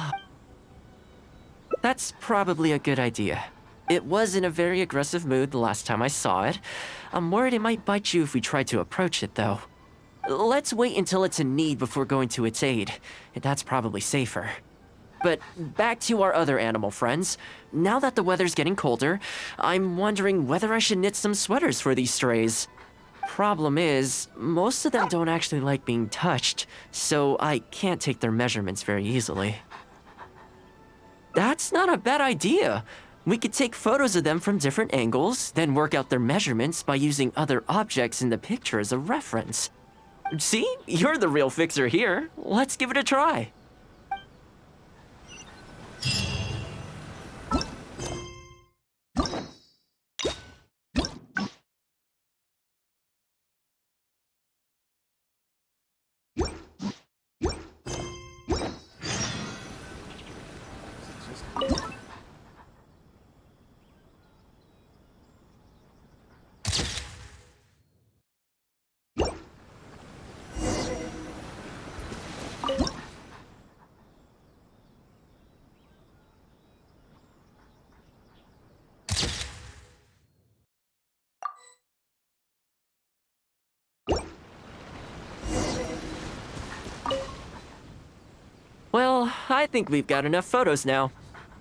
That's probably a good idea. It was in a very aggressive mood the last time I saw it. I'm worried it might bite you if we try to approach it, though. Let's wait until it's in need before going to its aid. That's probably safer. But back to our other animal friends. Now that the weather's getting colder, I'm wondering whether I should knit some sweaters for these strays. Problem is, most of them don't actually like being touched, so I can't take their measurements very easily. That's not a bad idea. We could take photos of them from different angles, then work out their measurements by using other objects in the picture as a reference. See? You're the real fixer here. Let's give it a try. Well, I think we've got enough photos now.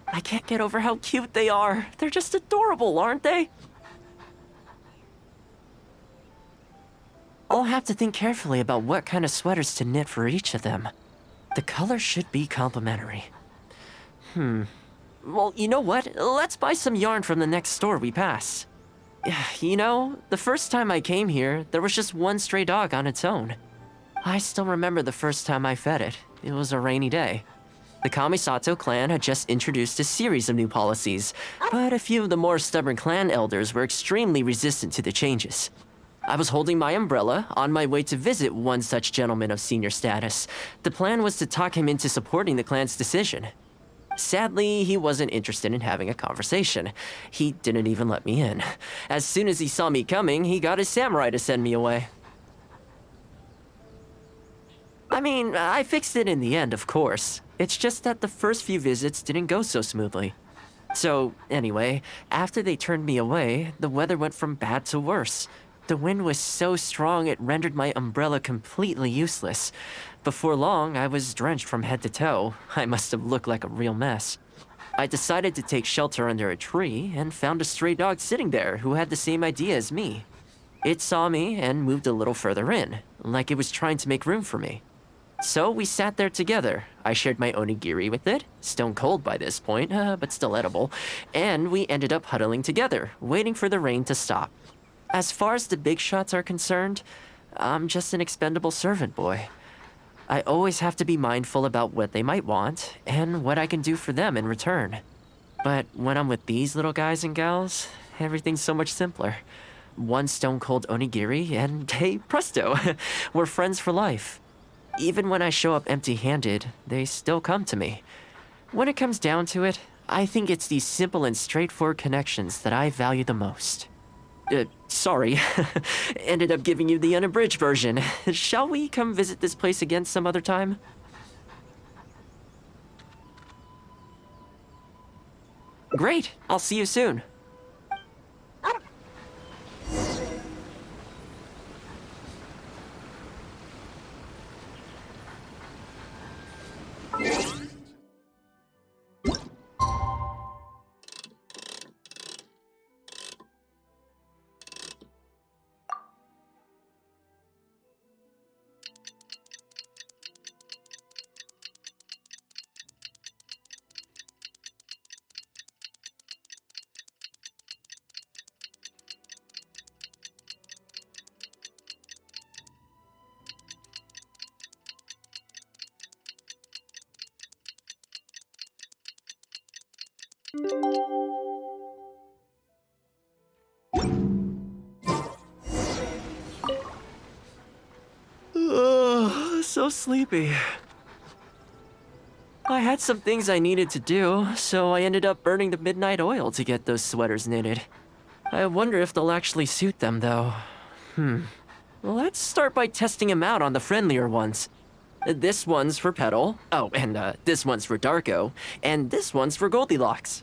I can't get over how cute they are. They're just adorable, aren't they? I'll have to think carefully about what kind of sweaters to knit for each of them. The colors should be complementary. Well, you know what? Let's buy some yarn from the next store we pass. You know, the first time I came here, there was just one stray dog on its own. I still remember the first time I fed it. It was a rainy day. The Kamisato clan had just introduced a series of new policies, but a few of the more stubborn clan elders were extremely resistant to the changes. I was holding my umbrella, on my way to visit one such gentleman of senior status. The plan was to talk him into supporting the clan's decision. Sadly, he wasn't interested in having a conversation. He didn't even let me in. As soon as he saw me coming, he got his samurai to send me away. I mean, I fixed it in the end, of course. It's just that the first few visits didn't go so smoothly. So, anyway, after they turned me away, the weather went from bad to worse. The wind was so strong it rendered my umbrella completely useless. Before long, I was drenched from head to toe. I must have looked like a real mess. I decided to take shelter under a tree and found a stray dog sitting there who had the same idea as me. It saw me and moved a little further in, like it was trying to make room for me. So we sat there together. I shared my onigiri with it, stone cold by this point, but still edible, and we ended up huddling together, waiting for the rain to stop. As far as the big shots are concerned, I'm just an expendable servant boy. I always have to be mindful about what they might want, and what I can do for them in return. But when I'm with these little guys and gals, everything's so much simpler. One stone cold onigiri, and hey, presto, we're friends for life. Even when I show up empty-handed, they still come to me. When it comes down to it, I think it's these simple and straightforward connections that I value the most. Sorry. Ended up giving you the unabridged version. Shall we come visit this place again some other time? Great. I'll see you soon. Oh, so sleepy. I had some things I needed to do, so I ended up burning the midnight oil to get those sweaters knitted. I wonder if they'll actually suit them, though. Let's start by testing them out on the friendlier ones. This one's for Petal. Oh, and this one's for Darko. And this one's for Goldilocks.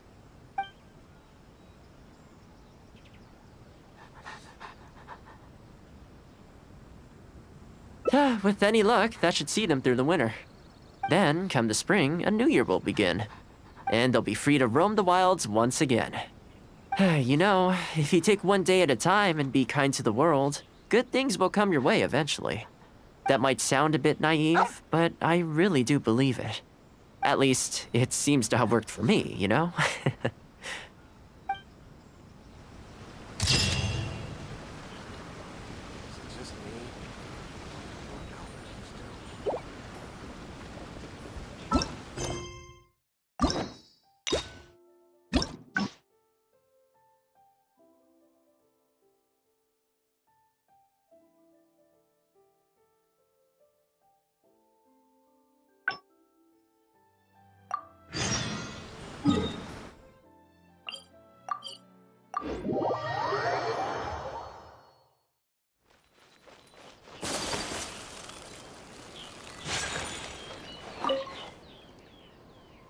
With any luck, that should see them through the winter. Then, come the spring, a new year will begin. And they'll be free to roam the wilds once again. You know, if you take one day at a time and be kind to the world, good things will come your way eventually. That might sound a bit naive, but I really do believe it. At least, it seems to have worked for me, you know?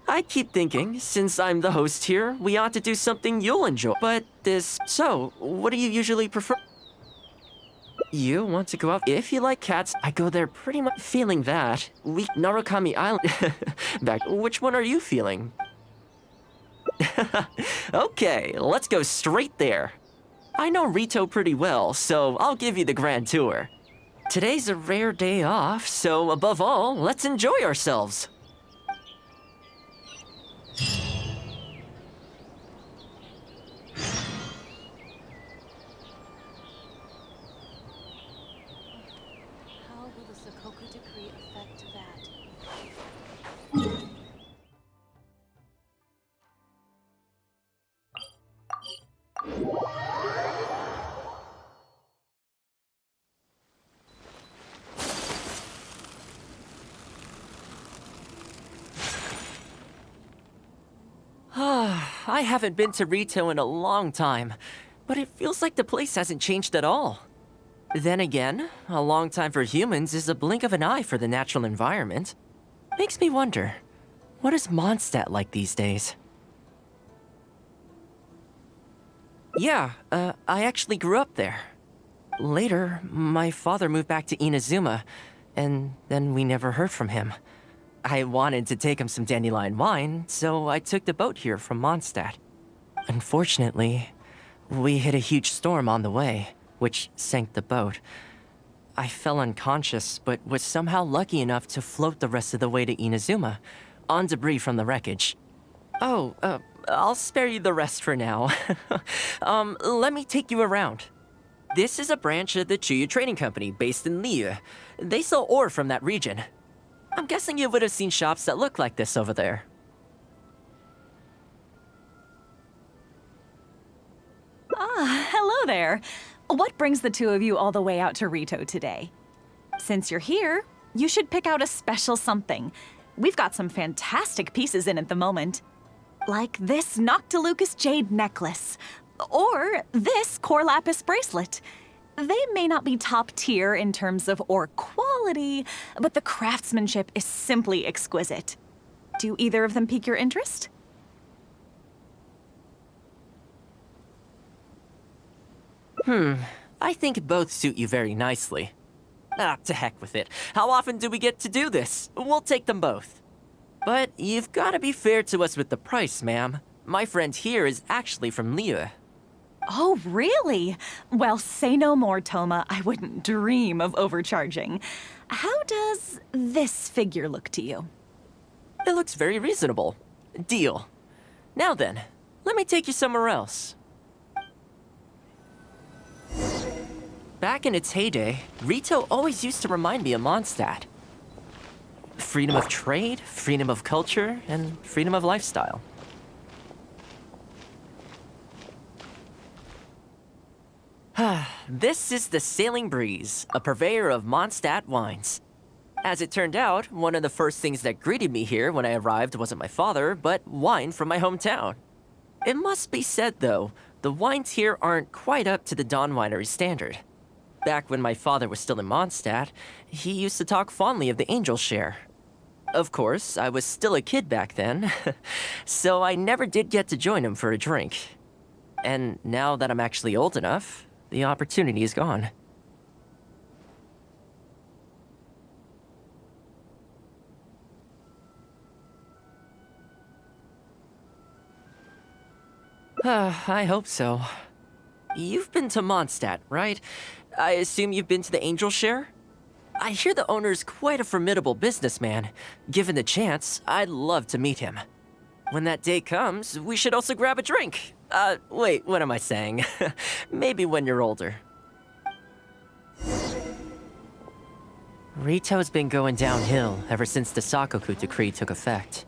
I keep thinking, since I'm the host here, we ought to do something you'll enjoy. But so, what do you usually prefer? You want to go out? If you like cats, I go there pretty much feeling that. Narukami Island. Back, which one are you feeling? Okay, let's go straight there. I know Rito pretty well, so I'll give you the grand tour. Today's a rare day off, so above all, let's enjoy ourselves. How will the Sokoku decree affect that? I haven't been to Rito in a long time, but it feels like the place hasn't changed at all. Then again, a long time for humans is a blink of an eye for the natural environment. Makes me wonder, what is Mondstadt like these days? Yeah, I actually grew up there. Later, my father moved back to Inazuma, and then we never heard from him. I wanted to take him some dandelion wine, so I took the boat here from Mondstadt. Unfortunately, we hit a huge storm on the way, which sank the boat. I fell unconscious, but was somehow lucky enough to float the rest of the way to Inazuma, on debris from the wreckage. Oh, I'll spare you the rest for now. Let me take you around. This is a branch of the Chuyu Trading Company based in Liu. They sell ore from that region. I'm guessing you would have seen shops that look like this over there. Ah, hello there. What brings the two of you all the way out to Rito today? Since you're here, you should pick out a special something. We've got some fantastic pieces in at the moment. Like this Noctilucus jade necklace, or this core lapis bracelet. They may not be top tier in terms of ore quality, but the craftsmanship is simply exquisite. Do either of them pique your interest? I think both suit you very nicely. Ah, to heck with it. How often do we get to do this? We'll take them both. But you've got to be fair to us with the price, ma'am. My friend here is actually from Liu. Oh, really? Well, say no more, Toma. I wouldn't dream of overcharging. How does this figure look to you? It looks very reasonable. Deal. Now then, let me take you somewhere else. Back in its heyday, Rito always used to remind me of Mondstadt. Freedom of trade, freedom of culture, and freedom of lifestyle. This is the Sailing Breeze, a purveyor of Mondstadt wines. As it turned out, one of the first things that greeted me here when I arrived wasn't my father, but wine from my hometown. It must be said, though, the wines here aren't quite up to the Dawn Winery standard. Back when my father was still in Mondstadt, he used to talk fondly of the Angel Share. Of course, I was still a kid back then, so I never did get to join him for a drink. And now that I'm actually old enough, the opportunity is gone. I hope so. You've been to Mondstadt, right? I assume you've been to the Angel Share? I hear the owner's quite a formidable businessman. Given the chance, I'd love to meet him. When that day comes, we should also grab a drink. Wait, what am I saying? Maybe when you're older. Rito's been going downhill ever since the Sakoku decree took effect.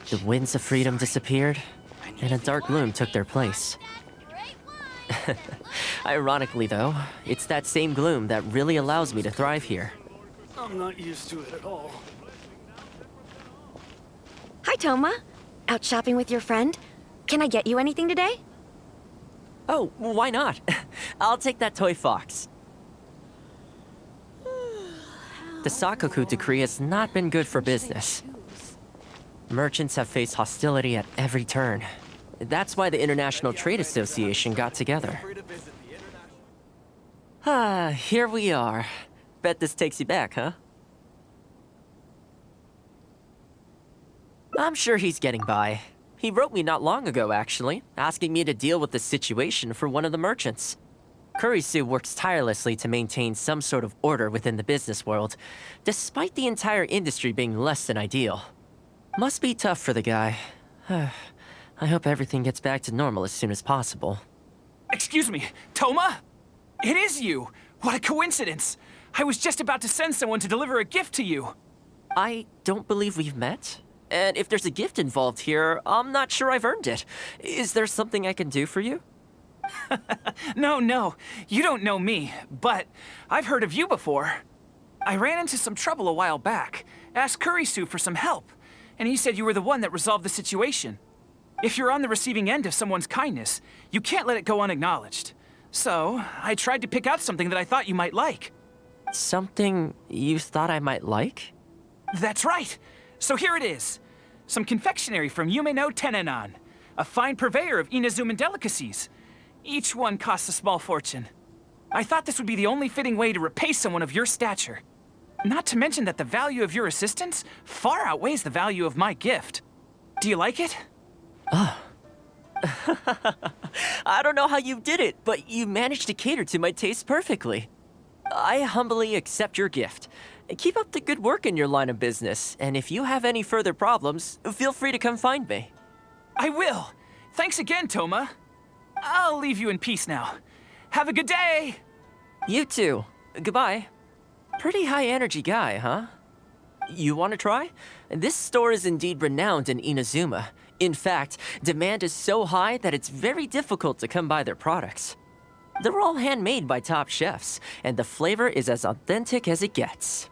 The winds of freedom disappeared, and a dark gloom took their place. Ironically, though, it's that same gloom that really allows me to thrive here. I'm not used to it at all. Hi, Toma. Out shopping with your friend? Can I get you anything today? Oh, why not? I'll take that toy fox. The Sakoku decree has not been good for business. Merchants have faced hostility at every turn. That's why the International Trade Association got together. Here we are. Bet this takes you back, huh? I'm sure he's getting by. He wrote me not long ago, actually, asking me to deal with the situation for one of the merchants. Kurisu works tirelessly to maintain some sort of order within the business world, despite the entire industry being less than ideal. Must be tough for the guy. I hope everything gets back to normal as soon as possible. Excuse me, Toma? It is you! What a coincidence! I was just about to send someone to deliver a gift to you. I don't believe we've met. And if there's a gift involved here, I'm not sure I've earned it. Is there something I can do for you? No, you don't know me, but I've heard of you before. I ran into some trouble a while back, asked Kurisu for some help, and he said you were the one that resolved the situation. If you're on the receiving end of someone's kindness, you can't let it go unacknowledged. So, I tried to pick out something that I thought you might like. Something you thought I might like? That's right! So here it is. Some confectionery from Yume no Tenenan, a fine purveyor of Inazuman delicacies. Each one costs a small fortune. I thought this would be the only fitting way to repay someone of your stature. Not to mention that the value of your assistance far outweighs the value of my gift. Do you like it? Oh. I don't know how you did it, but you managed to cater to my taste perfectly. I humbly accept your gift. Keep up the good work in your line of business, and if you have any further problems, feel free to come find me. I will. Thanks again, Toma. I'll leave you in peace now. Have a good day! You too. Goodbye. Pretty high-energy guy, huh? You want to try? This store is indeed renowned in Inazuma. In fact, demand is so high that it's very difficult to come by their products. They're all handmade by top chefs, and the flavor is as authentic as it gets.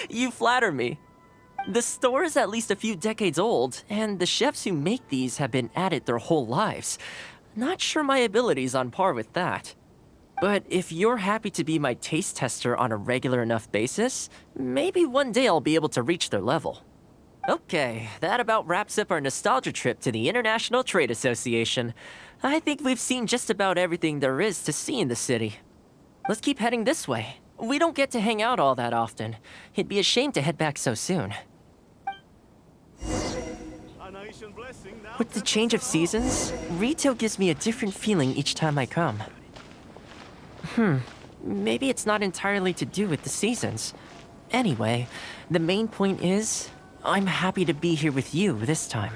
You flatter me. The store is at least a few decades old, and the chefs who make these have been at it their whole lives. Not sure my ability's on par with that. But if you're happy to be my taste tester on a regular enough basis, maybe one day I'll be able to reach their level. Okay, that about wraps up our nostalgia trip to the International Trade Association. I think we've seen just about everything there is to see in the city. Let's keep heading this way. We don't get to hang out all that often. It'd be a shame to head back so soon. With the change of seasons, Rito gives me a different feeling each time I come. Maybe it's not entirely to do with the seasons. Anyway, the main point is, I'm happy to be here with you this time.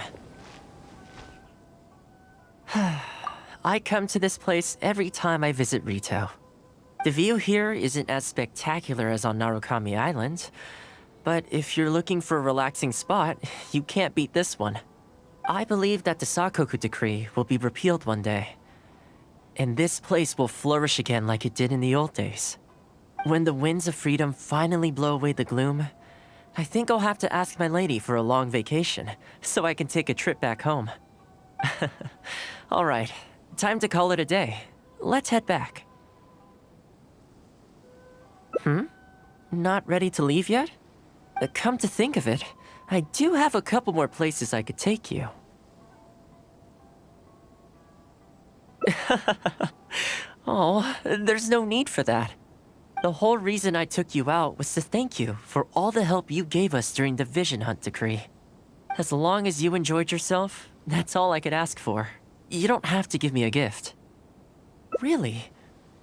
I come to this place every time I visit Rito. The view here isn't as spectacular as on Narukami Island, but if you're looking for a relaxing spot, you can't beat this one. I believe that the Sakoku decree will be repealed one day. And this place will flourish again like it did in the old days. When the winds of freedom finally blow away the gloom, I think I'll have to ask my lady for a long vacation, so I can take a trip back home. Alright, time to call it a day. Let's head back. Not ready to leave yet? Come to think of it, I do have a couple more places I could take you. Oh, there's no need for that. The whole reason I took you out was to thank you for all the help you gave us during the Vision Hunt decree. As long as you enjoyed yourself, that's all I could ask for. You don't have to give me a gift. Really?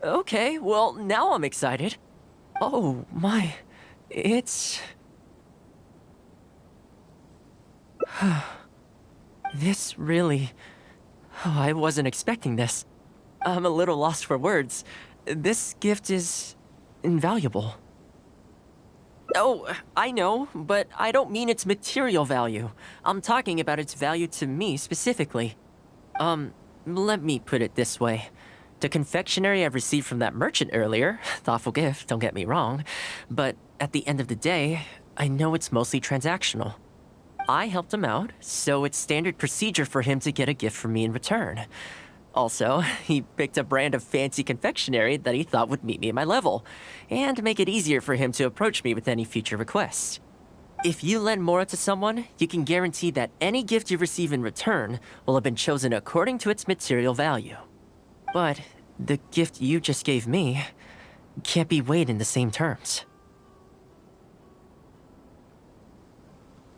Okay, well, now I'm excited. Oh, my. It's... This really... Oh, I wasn't expecting this. I'm a little lost for words. This gift is... invaluable. Oh, I know, but I don't mean its material value. I'm talking about its value to me specifically. Let me put it this way. The confectionery I received from that merchant earlier, thoughtful gift, don't get me wrong, but at the end of the day, I know it's mostly transactional. I helped him out, so it's standard procedure for him to get a gift from me in return. Also, he picked a brand of fancy confectionery that he thought would meet me at my level, and make it easier for him to approach me with any future requests. If you lend Mora to someone, you can guarantee that any gift you receive in return will have been chosen according to its material value. But the gift you just gave me can't be weighed in the same terms.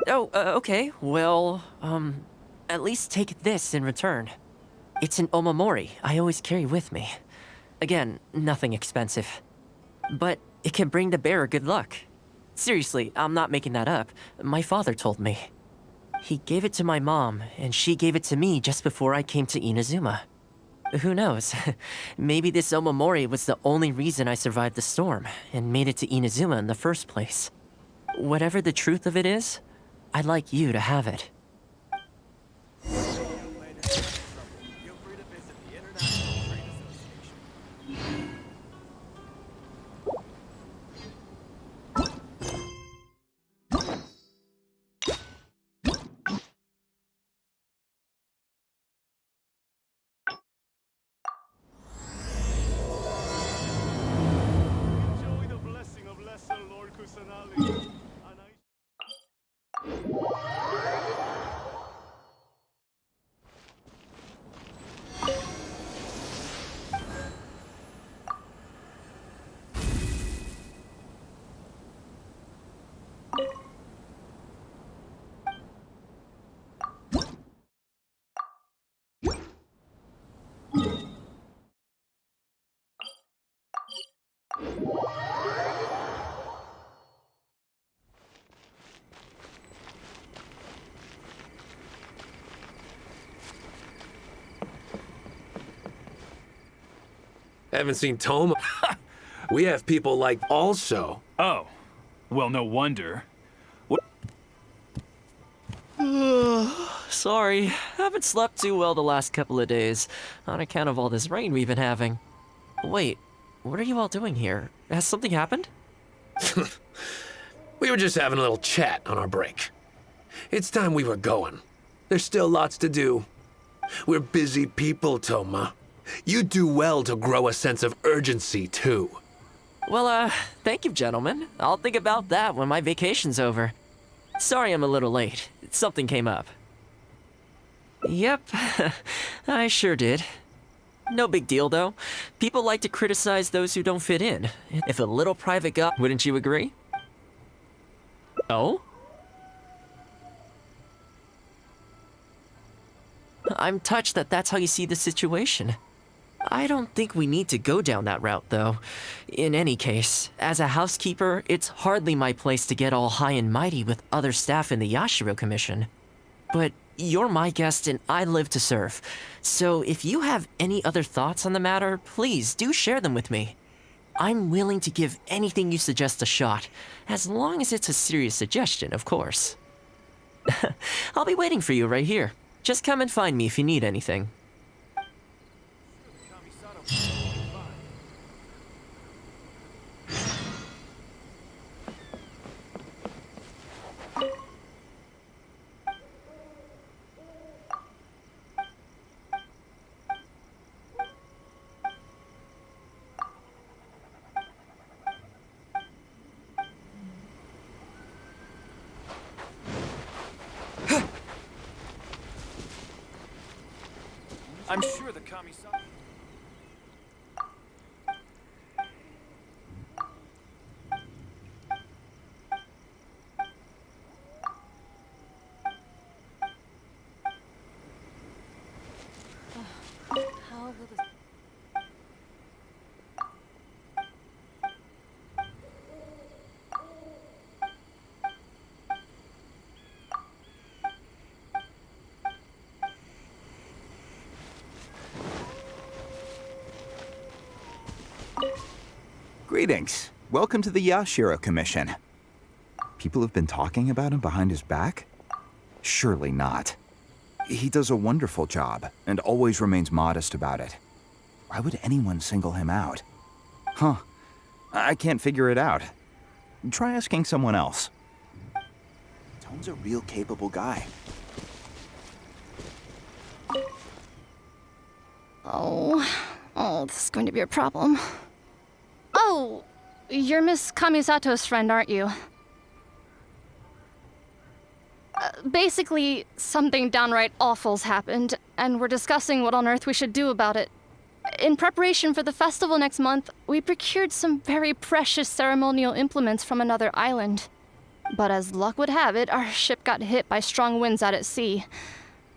Oh, okay, well, at least take this in return. It's an omamori I always carry with me. Again, nothing expensive. But it can bring the bearer good luck. Seriously, I'm not making that up. My father told me. He gave it to my mom, and she gave it to me just before I came to Inazuma. Who knows? Maybe this omamori was the only reason I survived the storm, and made it to Inazuma in the first place. Whatever the truth of it is, I'd like you to have it. Haven't seen Toma? We have people like also. Oh, well, no wonder. Sorry, haven't slept too well the last couple of days, on account of all this rain we've been having. Wait, what are you all doing here? Has something happened? We were just having a little chat on our break. It's time we were going. There's still lots to do. We're busy people, Toma. You do well to grow a sense of urgency, too. Well, thank you, gentlemen. I'll think about that when my vacation's over. Sorry I'm a little late. Something came up. Yep, I sure did. No big deal, though. People like to criticize those who don't fit in. If a little private guy, wouldn't you agree? Oh? I'm touched that that's how you see the situation. I don't think we need to go down that route, though. In any case, as a housekeeper, it's hardly my place to get all high and mighty with other staff in the Yashiro Commission. But you're my guest and I live to serve. So if you have any other thoughts on the matter, please do share them with me. I'm willing to give anything you suggest a shot, as long as it's a serious suggestion, of course. I'll be waiting for you right here. Just come and find me if you need anything. I'm sure the Kami-sama... How will this... Greetings. Welcome to the Yashiro Commission. People have been talking about him behind his back? Surely not. He does a wonderful job, and always remains modest about it. Why would anyone single him out? Huh. I can't figure it out. Try asking someone else. Tone's a real capable guy. Oh, this is going to be a problem. Oh, you're Miss Kamisato's friend, aren't you? Basically, something downright awful's happened, and we're discussing what on earth we should do about it. In preparation for the festival next month, we procured some very precious ceremonial implements from another island. But as luck would have it, our ship got hit by strong winds out at sea.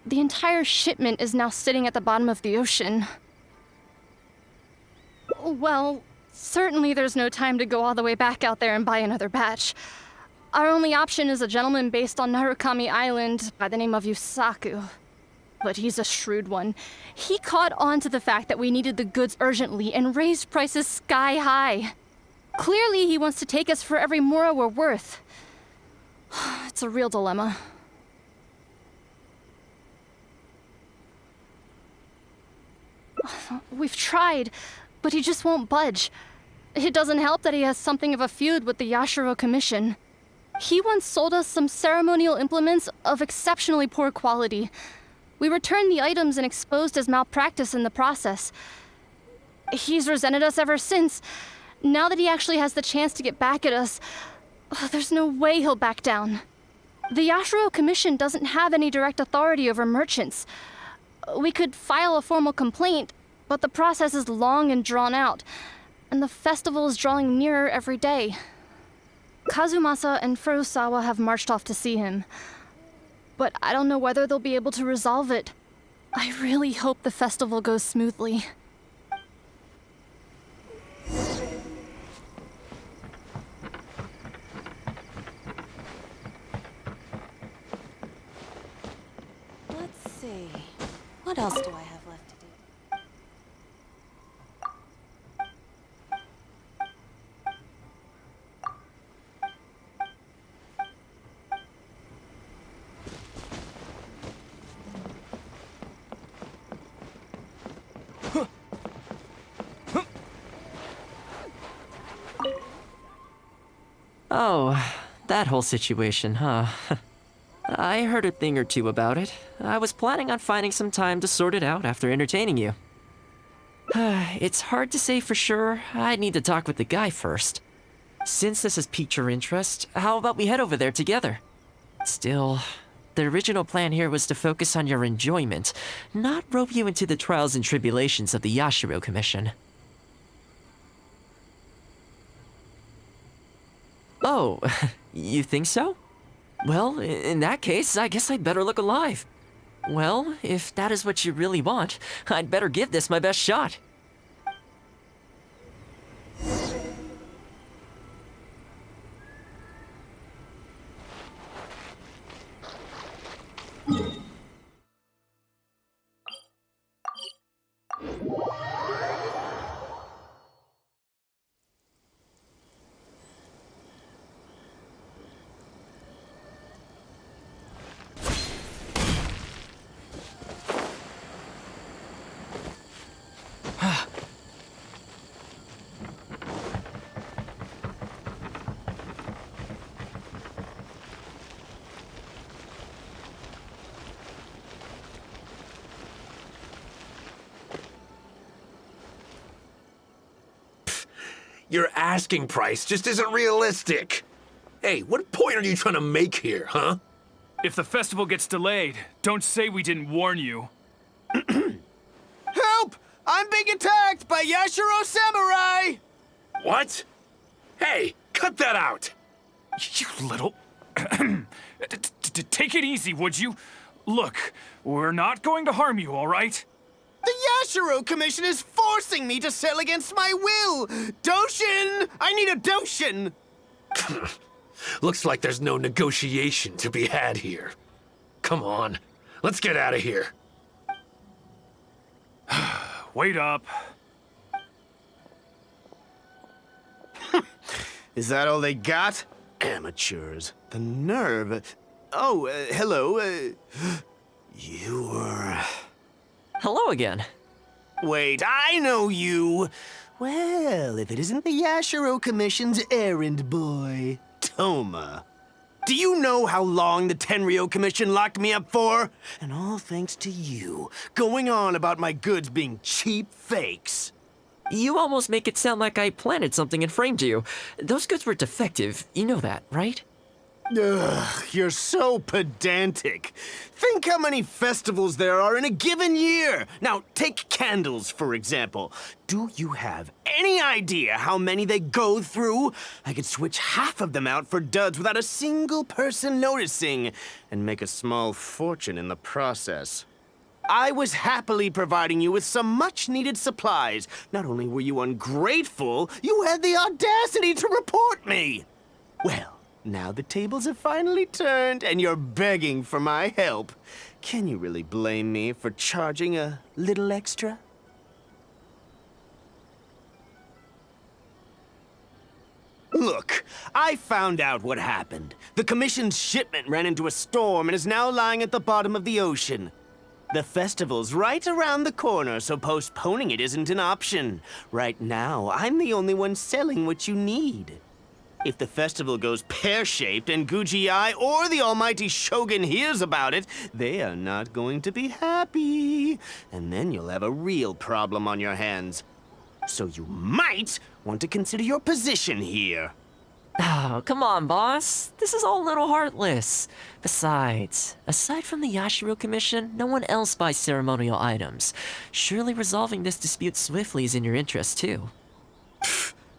The entire shipment is now sitting at the bottom of the ocean. Well, certainly there's no time to go all the way back out there and buy another batch. Our only option is a gentleman based on Narukami Island by the name of Yusaku. But he's a shrewd one. He caught on to the fact that we needed the goods urgently and raised prices sky high. Clearly he wants to take us for every mora we're worth. It's a real dilemma. We've tried, but he just won't budge. It doesn't help that he has something of a feud with the Yashiro Commission. He once sold us some ceremonial implements of exceptionally poor quality. We returned the items and exposed his malpractice in the process. He's resented us ever since. Now that he actually has the chance to get back at us, there's no way he'll back down. The Yashiro Commission doesn't have any direct authority over merchants. We could file a formal complaint, but the process is long and drawn out, and the festival is drawing nearer every day. Kazumasa and Furusawa have marched off to see him, but I don't know whether they'll be able to resolve it. I really hope the festival goes smoothly. Let's see. What else do I have left to do? Oh, that whole situation, huh? I heard a thing or two about it. I was planning on finding some time to sort it out after entertaining you. It's hard to say for sure. I'd need to talk with the guy first. Since this has piqued your interest, how about we head over there together? Still, the original plan here was to focus on your enjoyment, not rope you into the trials and tribulations of the Yashiro Commission. Oh, you think so? Well, in that case, I guess I'd better look alive. Well, if that is what you really want, I'd better give this my best shot. Your asking price just isn't realistic. Hey, what point are you trying to make here, huh? If the festival gets delayed, don't say we didn't warn you. Help! I'm being attacked by Yashiro Samurai! What? Hey, cut that out! You little... Take it easy, would you? Look, we're not going to harm you, all right? The Yashiro Commission is forcing me to sell against my will! Doshin! I need a Doshin! Looks like there's no negotiation to be had here. Come on, let's get out of here. Wait up. Is that all they got? Amateurs. The nerve. Oh, hello. You were... Hello again. Wait, I know you. Well, if it isn't the Yashiro Commission's errand boy, Toma. Do you know how long the Tenryo Commission locked me up for? And all thanks to you, going on about my goods being cheap fakes. You almost make it sound like I planted something and framed you. Those goods were defective. You know that, right? Ugh, you're so pedantic. Think how many festivals there are in a given year. Now, take candles, for example. Do you have any idea how many they go through? I could switch half of them out for duds without a single person noticing, and make a small fortune in the process. I was happily providing you with some much-needed supplies. Not only were you ungrateful, you had the audacity to report me. Well, now the tables have finally turned, and you're begging for my help. Can you really blame me for charging a little extra? Look, I found out what happened. The Commission's shipment ran into a storm and is now lying at the bottom of the ocean. The festival's right around the corner, so postponing it isn't an option. Right now, I'm the only one selling what you need. If the festival goes pear-shaped and Guji-ai or the almighty Shogun hears about it, they are not going to be happy. And then you'll have a real problem on your hands. So you might want to consider your position here. Oh, come on, boss. This is all a little heartless. Besides, aside from the Yashiro Commission, no one else buys ceremonial items. Surely resolving this dispute swiftly is in your interest, too.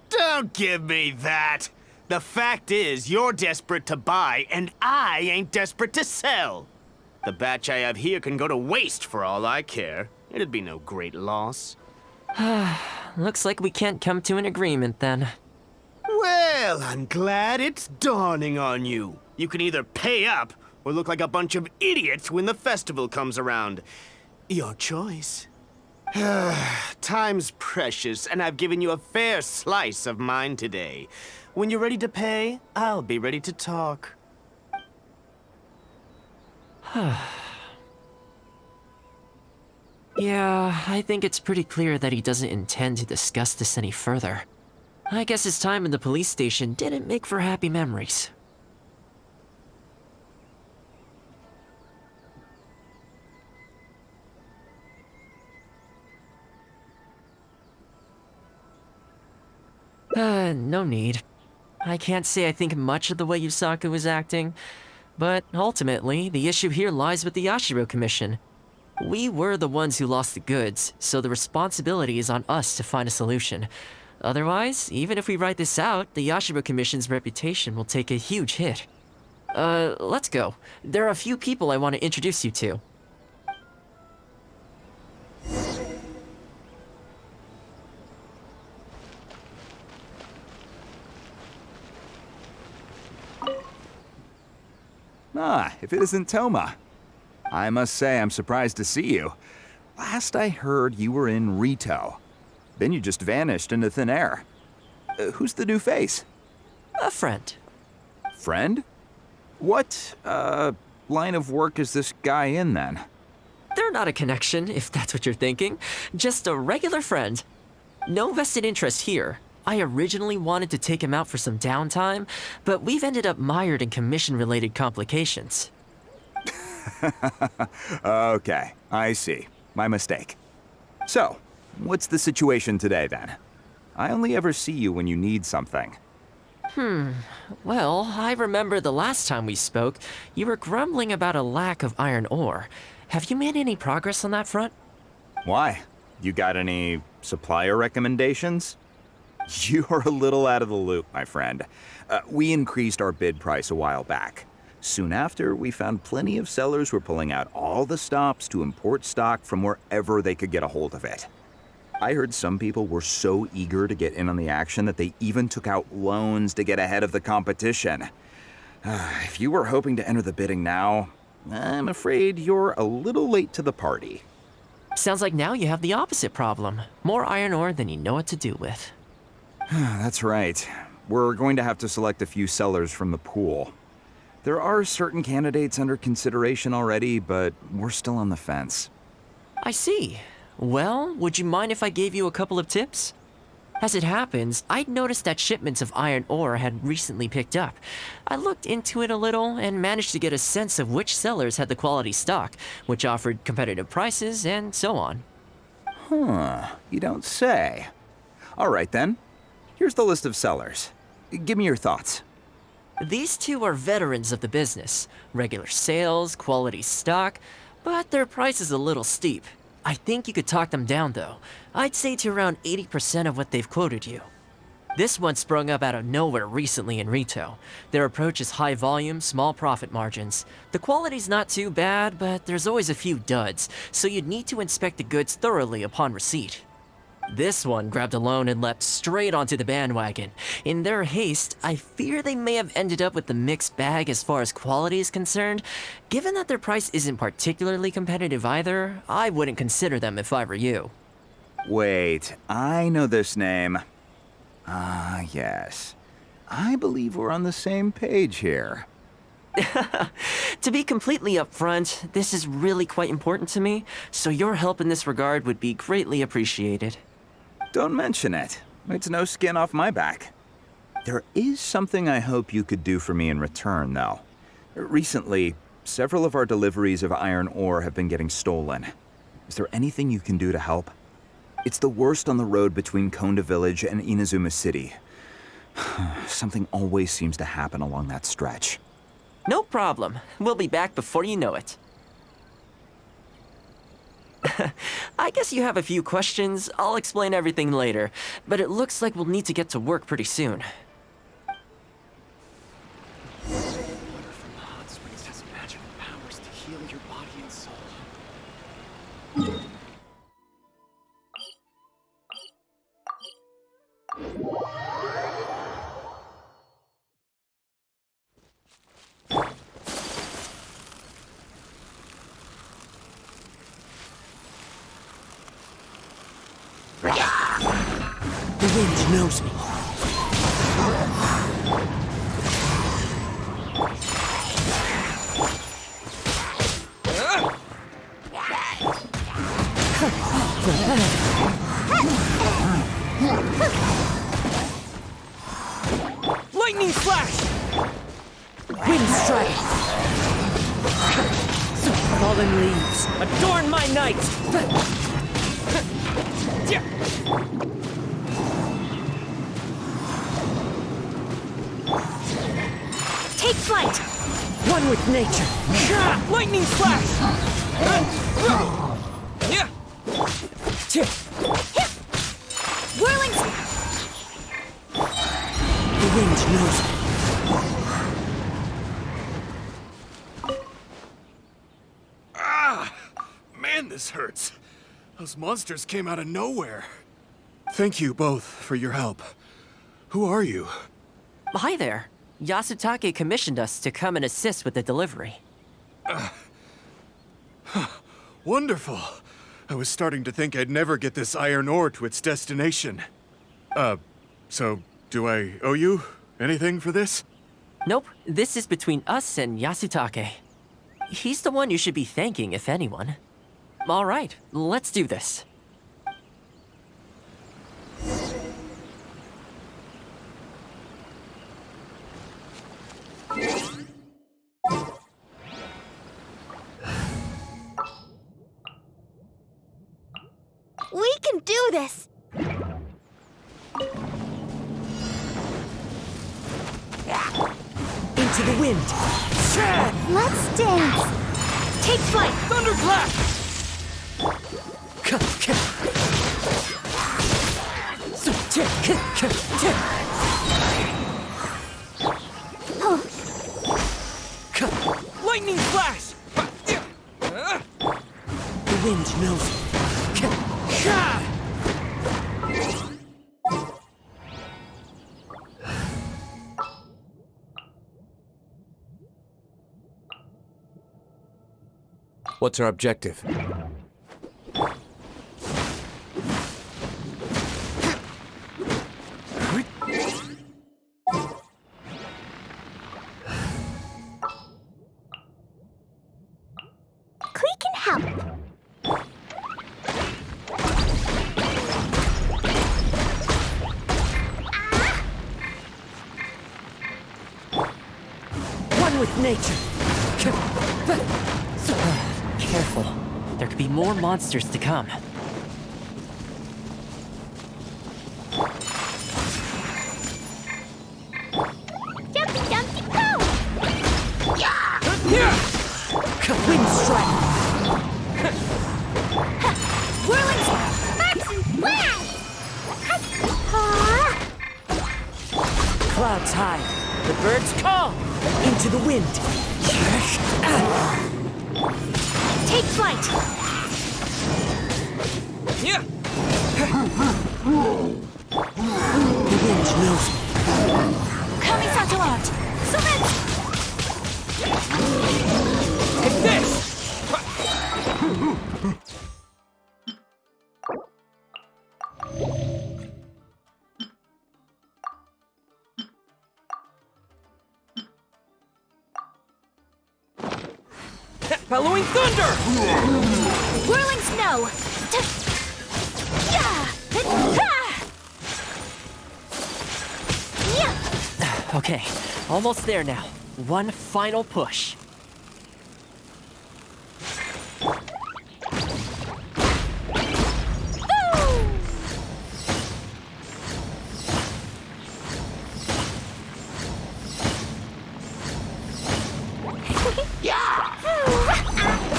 Don't give me that! The fact is, you're desperate to buy, and I ain't desperate to sell. The batch I have here can go to waste for all I care. It'd be no great loss. Looks like we can't come to an agreement, then. Well, I'm glad it's dawning on you. You can either pay up or look like a bunch of idiots when the festival comes around. Your choice. Time's precious, and I've given you a fair slice of mine today. When you're ready to pay, I'll be ready to talk. Yeah, I think it's pretty clear that he doesn't intend to discuss this any further. I guess his time in the police station didn't make for happy memories. No need. I can't say I think much of the way Yusaku was acting, but ultimately, the issue here lies with the Yashiro Commission. We were the ones who lost the goods, so the responsibility is on us to find a solution. Otherwise, even if we write this out, the Yashiro Commission's reputation will take a huge hit. Let's go. There are a few people I want to introduce you to. Ah, if it isn't Toma. I must say I'm surprised to see you. Last I heard, you were in Rito. Then you just vanished into thin air. Who's the new face? A friend. Friend? What, line of work is this guy in, then? They're not a connection, if that's what you're thinking. Just a regular friend. No vested interest here. I originally wanted to take him out for some downtime, but we've ended up mired in commission-related complications. Okay, I see. My mistake. So, what's the situation today, then? I only ever see you when you need something. Well, I remember the last time we spoke, you were grumbling about a lack of iron ore. Have you made any progress on that front? Why? You got any supplier recommendations? You're a little out of the loop, my friend. We increased our bid price a while back. Soon after, we found plenty of sellers were pulling out all the stops to import stock from wherever they could get a hold of it. I heard some people were so eager to get in on the action that they even took out loans to get ahead of the competition. If you were hoping to enter the bidding now, I'm afraid you're a little late to the party. Sounds like now you have the opposite problem. More iron ore than you know what to do with. That's right. We're going to have to select a few sellers from the pool. There are certain candidates under consideration already, but we're still on the fence. I see. Well, would you mind if I gave you a couple of tips? As it happens, I'd noticed that shipments of iron ore had recently picked up. I looked into it a little and managed to get a sense of which sellers had the quality stock, which offered competitive prices, and so on. You don't say. All right then. Here's the list of sellers. Give me your thoughts. These two are veterans of the business. Regular sales, quality stock, but their price is a little steep. I think you could talk them down though. I'd say to around 80% of what they've quoted you. This one sprung up out of nowhere recently in Rito. Their approach is high volume, small profit margins. The quality's not too bad, but there's always a few duds, so you'd need to inspect the goods thoroughly upon receipt. This one grabbed a loan and leapt straight onto the bandwagon. In their haste, I fear they may have ended up with the mixed bag as far as quality is concerned. Given that their price isn't particularly competitive either, I wouldn't consider them if I were you. Wait, I know this name. Yes. I believe we're on the same page here. To be completely upfront, this is really quite important to me, so your help in this regard would be greatly appreciated. Don't mention it. It's no skin off my back. There is something I hope you could do for me in return, though. Recently, several of our deliveries of iron ore have been getting stolen. Is there anything you can do to help? It's the worst on the road between Konda Village and Inazuma City. Something always seems to happen along that stretch. No problem. We'll be back before you know it. I guess you have a few questions. I'll explain everything later, but it looks like we'll need to get to work pretty soon. Hot springs has magical powers to heal your body and soul. The wind knows me. Lightning flash! Wind strike! Fallen leaves, adorn my night! Take flight! One with nature! Lightning flash! Whirling... The wind knows me. Man, this hurts. Those monsters came out of nowhere. Thank you both for your help. Who are you? Hi there. Yasutake commissioned us to come and assist with the delivery. Wonderful. I was starting to think I'd never get this iron ore to its destination. So do I owe you anything for this? Nope, this is between us and Yasutake. He's the one you should be thanking, if anyone. All right, let's do this. We can do this! Into the wind. Let's dance. Take flight. Thunderclap. Lightning flash. The wind knows. What's our objective? Klee can help. One with nature. Careful. There could be more monsters to come. Jumpy, jumpy, go! Wind strike. Whirling sparks and flash! Clouds high. The birds call. Into the wind. Take flight! Yeah. The wind knows me. Kamisato out! Surrender! Take this! Bellowing thunder! Whirling snow! Okay, almost there now. One final push.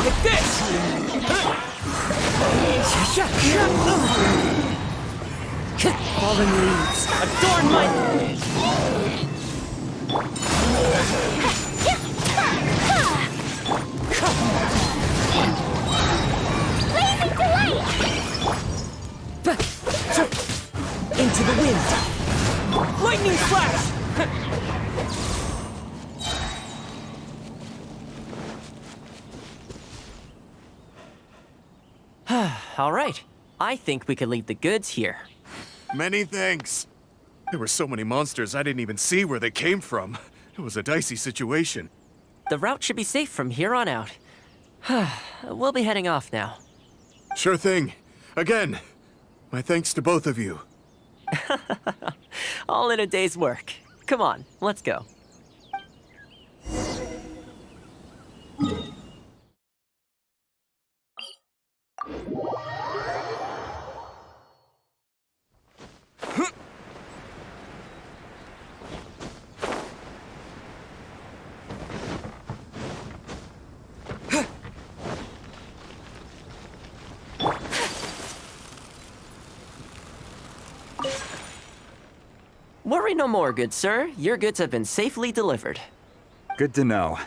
Like this! Fallen leaves adorn my... Blazing delight! Into the wind! Lightning flash! All right. I think we could leave the goods here. Many thanks. There were so many monsters I didn't even see where they came from. It was a dicey situation. The route should be safe from here on out. We'll be heading off now. Sure thing. Again, my thanks to both of you. All in a day's work. Come on, let's go. Worry no more, good sir. Your goods have been safely delivered. Good to know.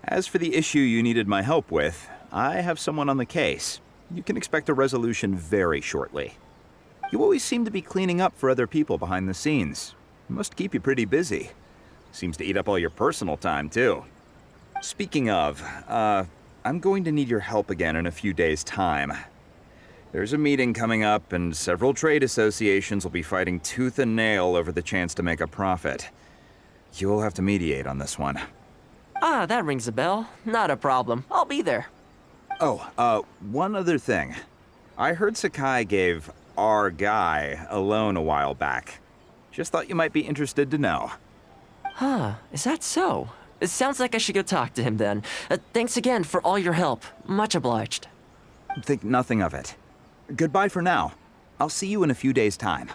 As for the issue you needed my help with, I have someone on the case. You can expect a resolution very shortly. You always seem to be cleaning up for other people behind the scenes. It must keep you pretty busy. Seems to eat up all your personal time, too. Speaking of, I'm going to need your help again in a few days' time. There's a meeting coming up, and several trade associations will be fighting tooth and nail over the chance to make a profit. You'll have to mediate on this one. Ah, that rings a bell. Not a problem. I'll be there. Oh, one other thing. I heard Sakai gave our guy a loan a while back. Just thought you might be interested to know. Huh, is that so? It sounds like I should go talk to him then. Thanks again for all your help. Much obliged. Think nothing of it. Goodbye for now. I'll see you in a few days' time.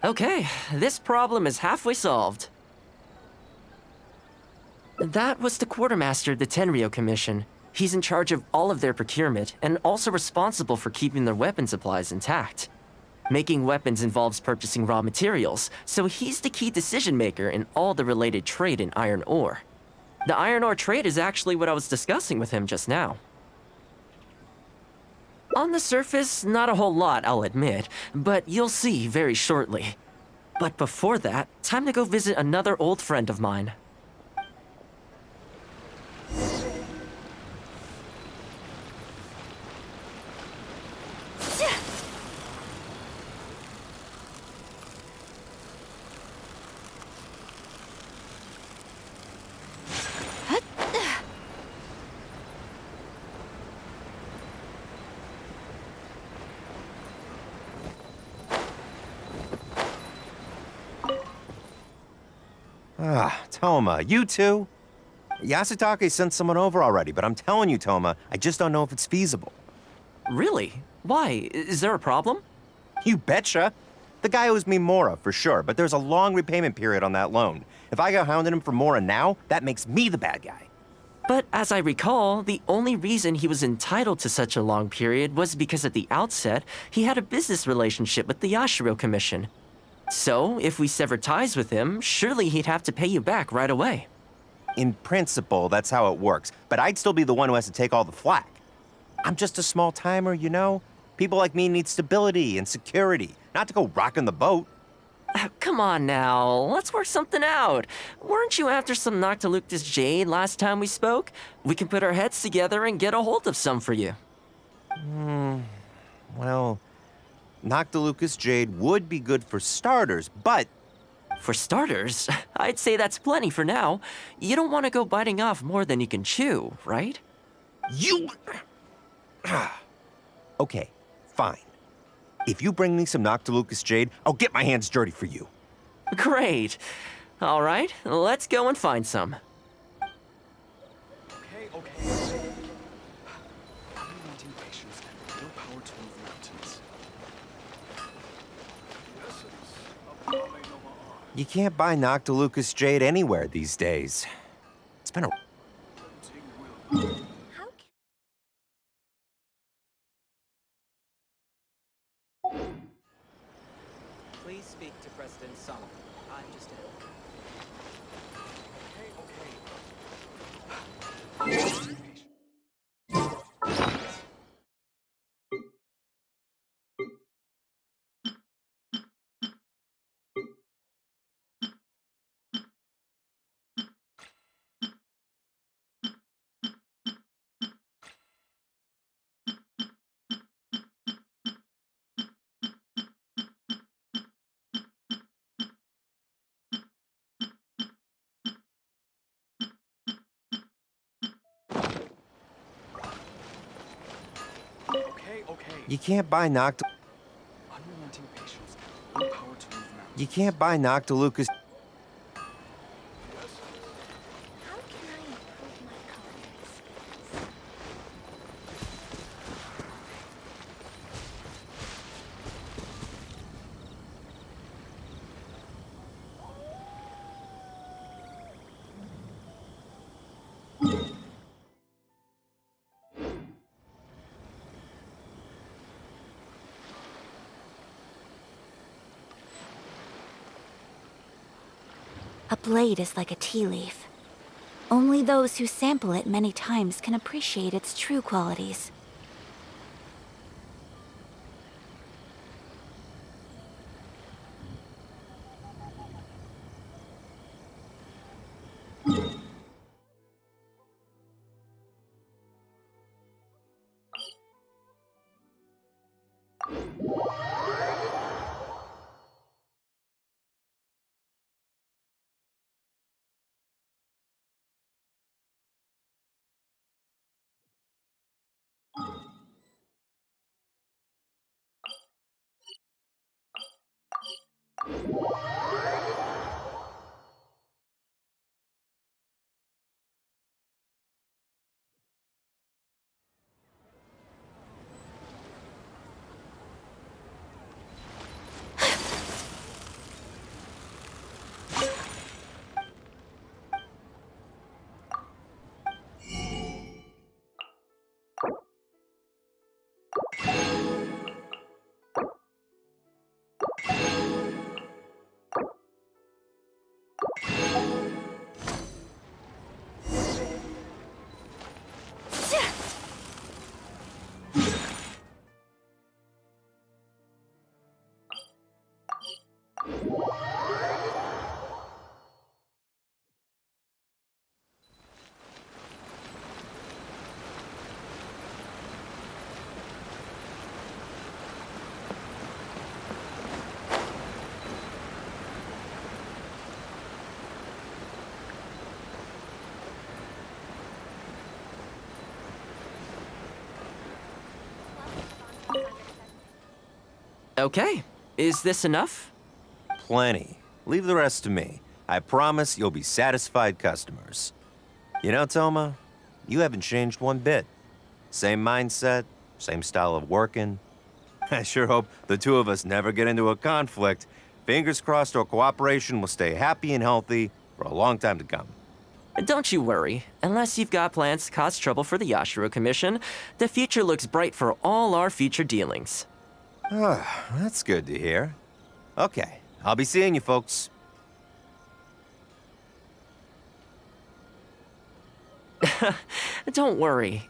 Okay, this problem is halfway solved. That was the quartermaster of the Tenryo Commission. He's in charge of all of their procurement and also responsible for keeping their weapon supplies intact. Making weapons involves purchasing raw materials, so he's the key decision maker in all the related trade in iron ore. The iron ore trade is actually what I was discussing with him just now. On the surface, not a whole lot, I'll admit, but you'll see very shortly. But before that, time to go visit another old friend of mine. Ah, Toma, you too? Yasutake sent someone over already, but I'm telling you, Toma, I just don't know if it's feasible. Really? Why? Is there a problem? You betcha. The guy owes me Mora, for sure, but there's a long repayment period on that loan. If I go hounding him for Mora now, that makes me the bad guy. But as I recall, the only reason he was entitled to such a long period was because at the outset, he had a business relationship with the Yashiro Commission. So, if we sever ties with him, surely he'd have to pay you back right away. In principle, that's how it works, but I'd still be the one who has to take all the flack. I'm just a small timer, you know? People like me need stability and security, not to go rocking the boat. Come on now, let's work something out. Weren't you after some Noctiluctus jade last time we spoke? We can put our heads together and get a hold of some for you. Well, Noctilucus jade would be good for starters, but... For starters, I'd say that's plenty for now. You don't want to go biting off more than you can chew, right? You... Okay, fine. If you bring me some Noctilucus jade, I'll get my hands dirty for you. Great. All right, let's go and find some. Okay, okay. I'm wanting patience and no power to move mountains. You can't buy Noctilucus jade anywhere these days. It's been a... Please speak to President Song. I'm just Okay, okay. You can't buy Noct... Unrelenting patience and no power to move mountains. You can't buy Noctilucus... A blade is like a tea leaf. Only those who sample it many times can appreciate its true qualities. Okay, is this enough? Plenty. Leave the rest to me. I promise you'll be satisfied customers. You know, Toma, you haven't changed one bit. Same mindset, same style of working. I sure hope the two of us never get into a conflict. Fingers crossed our cooperation will stay happy and healthy for a long time to come. Don't you worry. Unless you've got plans to cause trouble for the Yashiro Commission, the future looks bright for all our future dealings. That's good to hear. Okay, I'll be seeing you folks. Don't worry.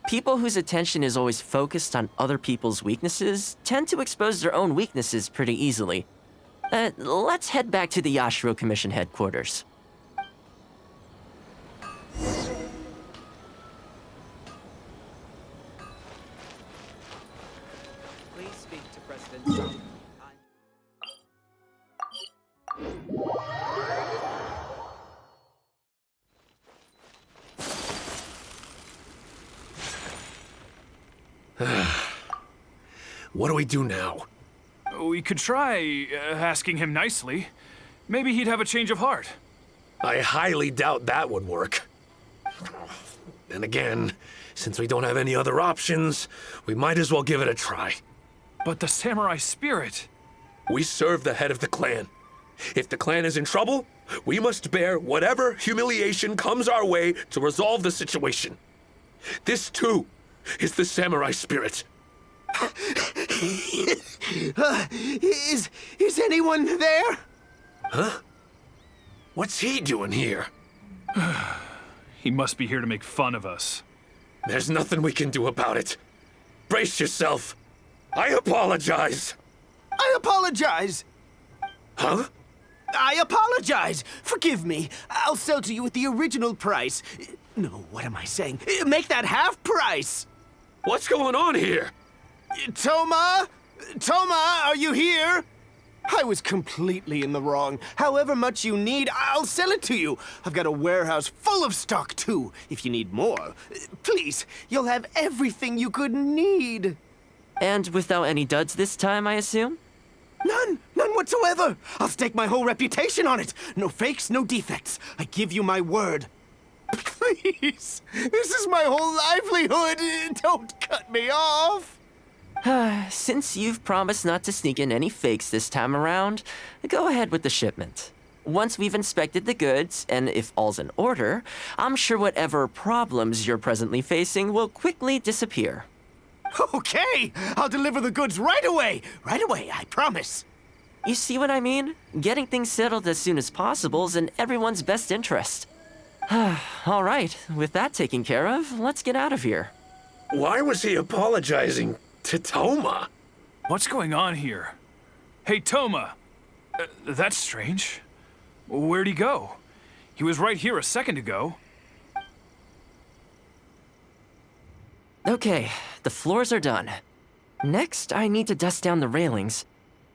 People whose attention is always focused on other people's weaknesses tend to expose their own weaknesses pretty easily. Let's head back to the Yashiro Commission headquarters. Please speak to President Sung. What do we do now? We could try asking him nicely. Maybe he'd have a change of heart. I highly doubt that would work. And again, since we don't have any other options, we might as well give it a try. But the samurai spirit... We serve the head of the clan. If the clan is in trouble, we must bear whatever humiliation comes our way to resolve the situation. This, too, is the samurai spirit. Is anyone there? Huh? What's he doing here? He must be here to make fun of us. There's nothing we can do about it. Brace yourself. I apologize. I apologize. Huh? I apologize. Forgive me. I'll sell to you at the original price. No, what am I saying? Make that half price. What's going on here? Toma? Toma, are you here? I was completely in the wrong. However much you need, I'll sell it to you. I've got a warehouse full of stock, too, if you need more. Please, you'll have everything you could need. And without any duds this time, I assume? None whatsoever. I'll stake my whole reputation on it. No fakes, no defects. I give you my word. Please, this is my whole livelihood. Don't cut me off. Since you've promised not to sneak in any fakes this time around, go ahead with the shipment. Once we've inspected the goods, and if all's in order, I'm sure whatever problems you're presently facing will quickly disappear. Okay, I'll deliver the goods right away. Right away, I promise. You see what I mean? Getting things settled as soon as possible is in everyone's best interest. All right, with that taken care of, let's get out of here. Why was he apologizing to Toma? What's going on here? Hey, Toma! That's strange. Where'd he go? He was right here a second ago. Okay, the floors are done. Next, I need to dust down the railings.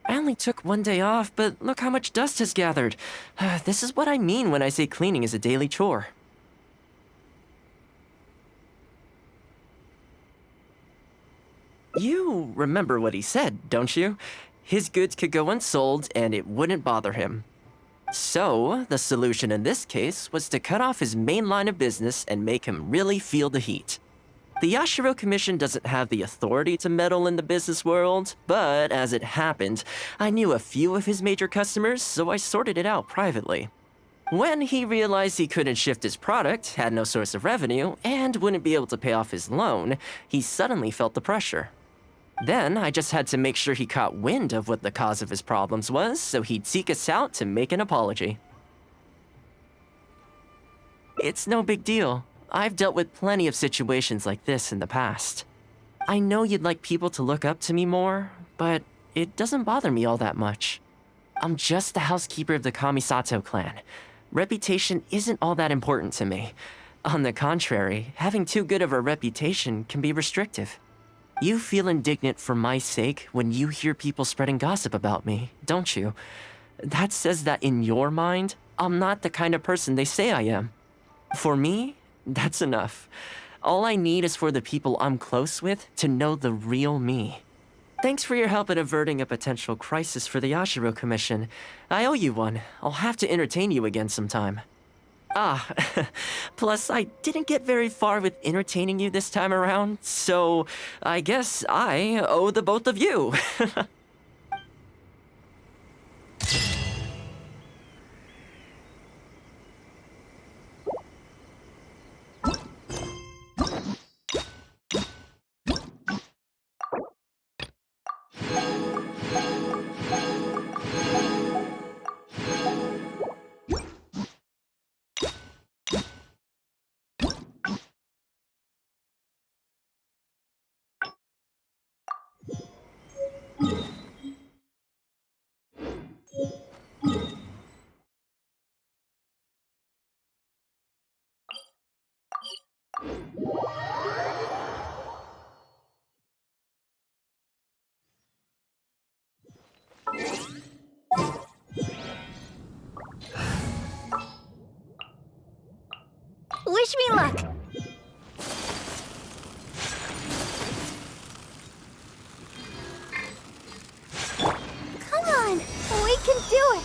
I only took one day off, but look how much dust has gathered. This is what I mean when I say cleaning is a daily chore. You remember what he said, don't you? His goods could go unsold and it wouldn't bother him. So, the solution in this case was to cut off his main line of business and make him really feel the heat. The Yashiro Commission doesn't have the authority to meddle in the business world, but as it happened, I knew a few of his major customers, so I sorted it out privately. When he realized he couldn't shift his product, had no source of revenue, and wouldn't be able to pay off his loan, he suddenly felt the pressure. Then I just had to make sure he caught wind of what the cause of his problems was, so he'd seek us out to make an apology. It's no big deal. I've dealt with plenty of situations like this in the past. I know you'd like people to look up to me more, but it doesn't bother me all that much. I'm just the housekeeper of the Kamisato clan. Reputation isn't all that important to me. On the contrary, having too good of a reputation can be restrictive. You feel indignant for my sake when you hear people spreading gossip about me, don't you? That says that in your mind, I'm not the kind of person they say I am. For me, that's enough. All I need is for the people I'm close with to know the real me. Thanks for your help in averting a potential crisis for the Yashiro Commission. I owe you one. I'll have to entertain you again sometime. Ah, plus I didn't get very far with entertaining you this time around, so I guess I owe the both of you. Wish me luck! Come on! We can do it!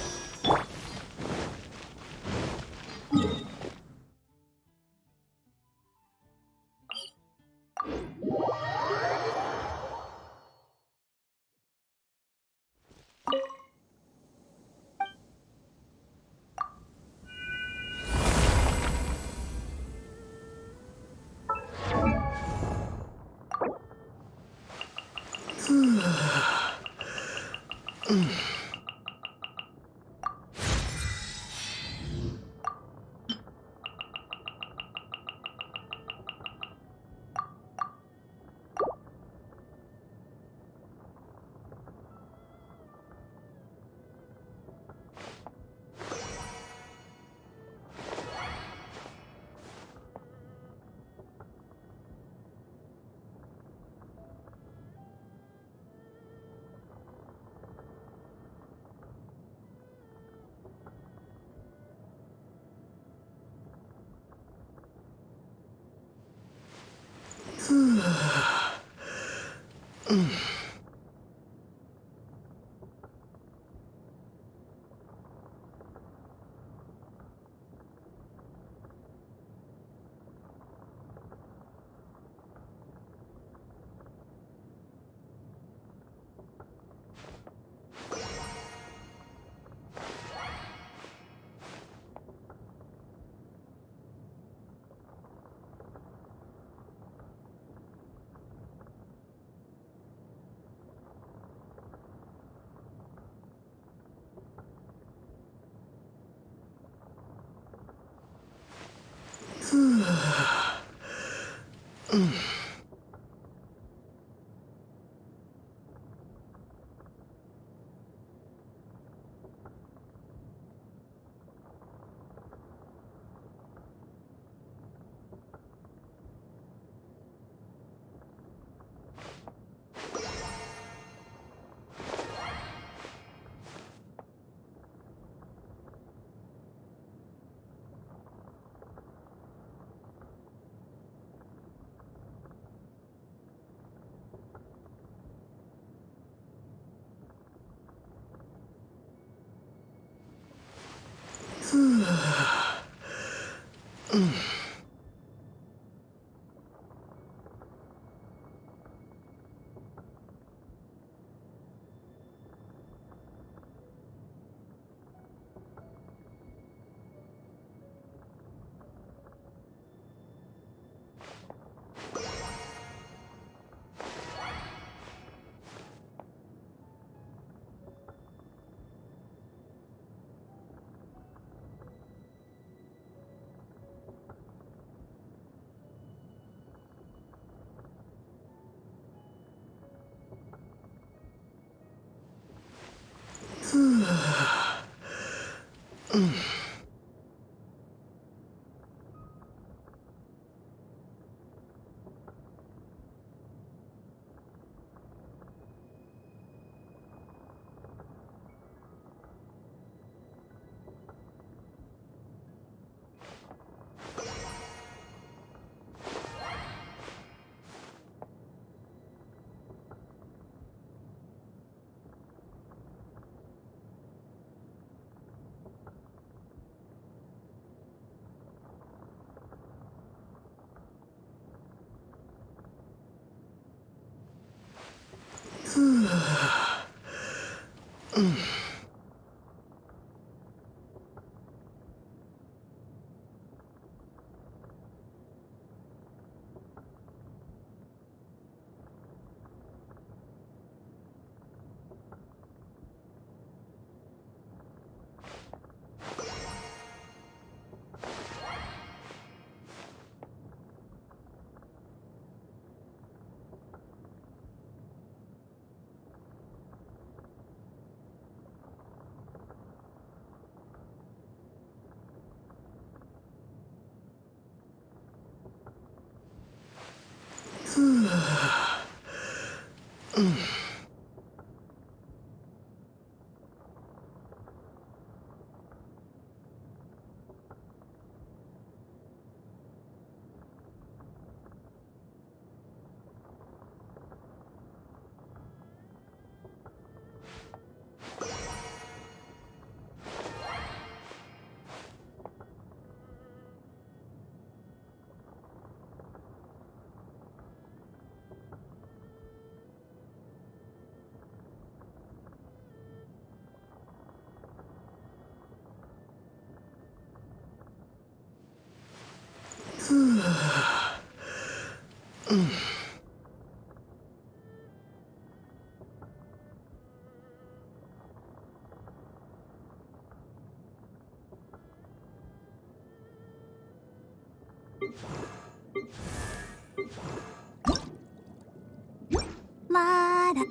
La-da.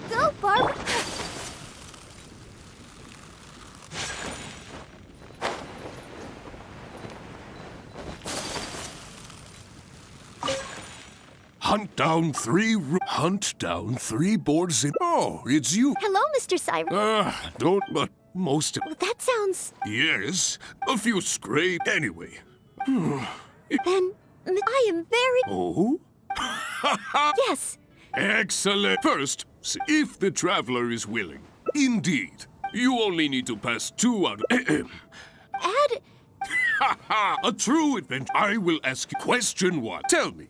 Go, Barb! Hunt down three boards in. Oh, it's you. Hello, Mr. Cyrus. Don't, but most of. Well, that sounds... Yes, a few scrape. Anyway. Then, I am very... Oh? Yes. Excellent. First, see if the traveler is willing. Indeed. You only need to pass 2 out of... Add... A true adventure. I will ask you. Question 1. Tell me.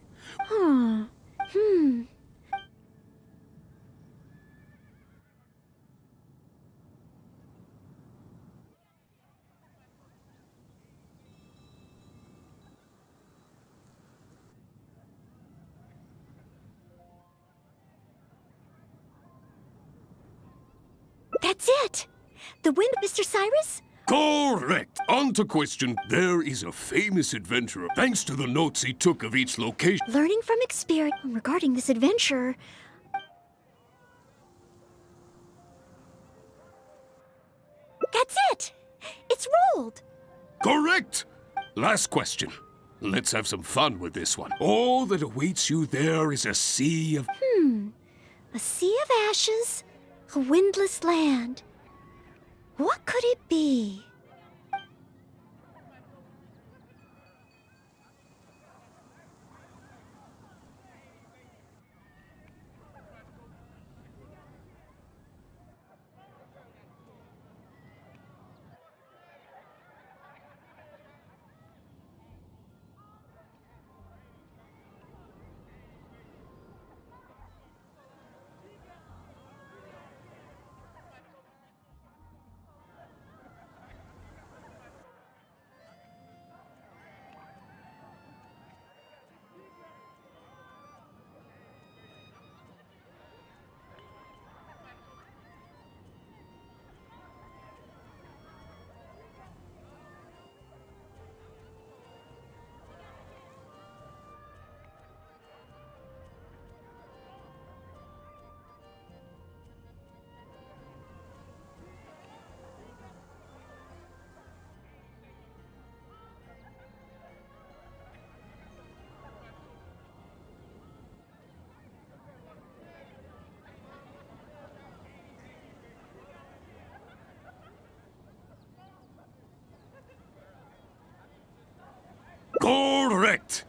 That's it. The wind, Mr. Cyrus? Correct. On to question. There is a famous adventurer. Thanks to the notes he took of each location. Learning from experience regarding this adventure. That's it. It's rolled. Correct. Last question. Let's have some fun with this one. All that awaits you there is a sea of... A sea of ashes, a windless land. What could it be? Correct.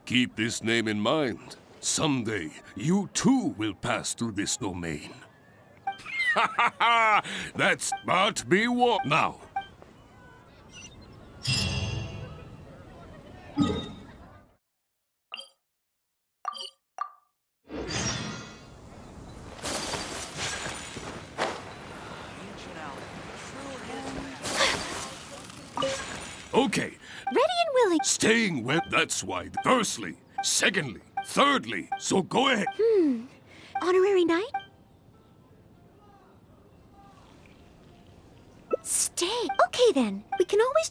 Keep this name in mind. Someday, you too will pass through this domain. That's but be warned. Now. Okay. Ready and willing. Staying wet, that's why. Firstly. Secondly. Thirdly. So go ahead. Honorary knight? Stay. Okay then. We can always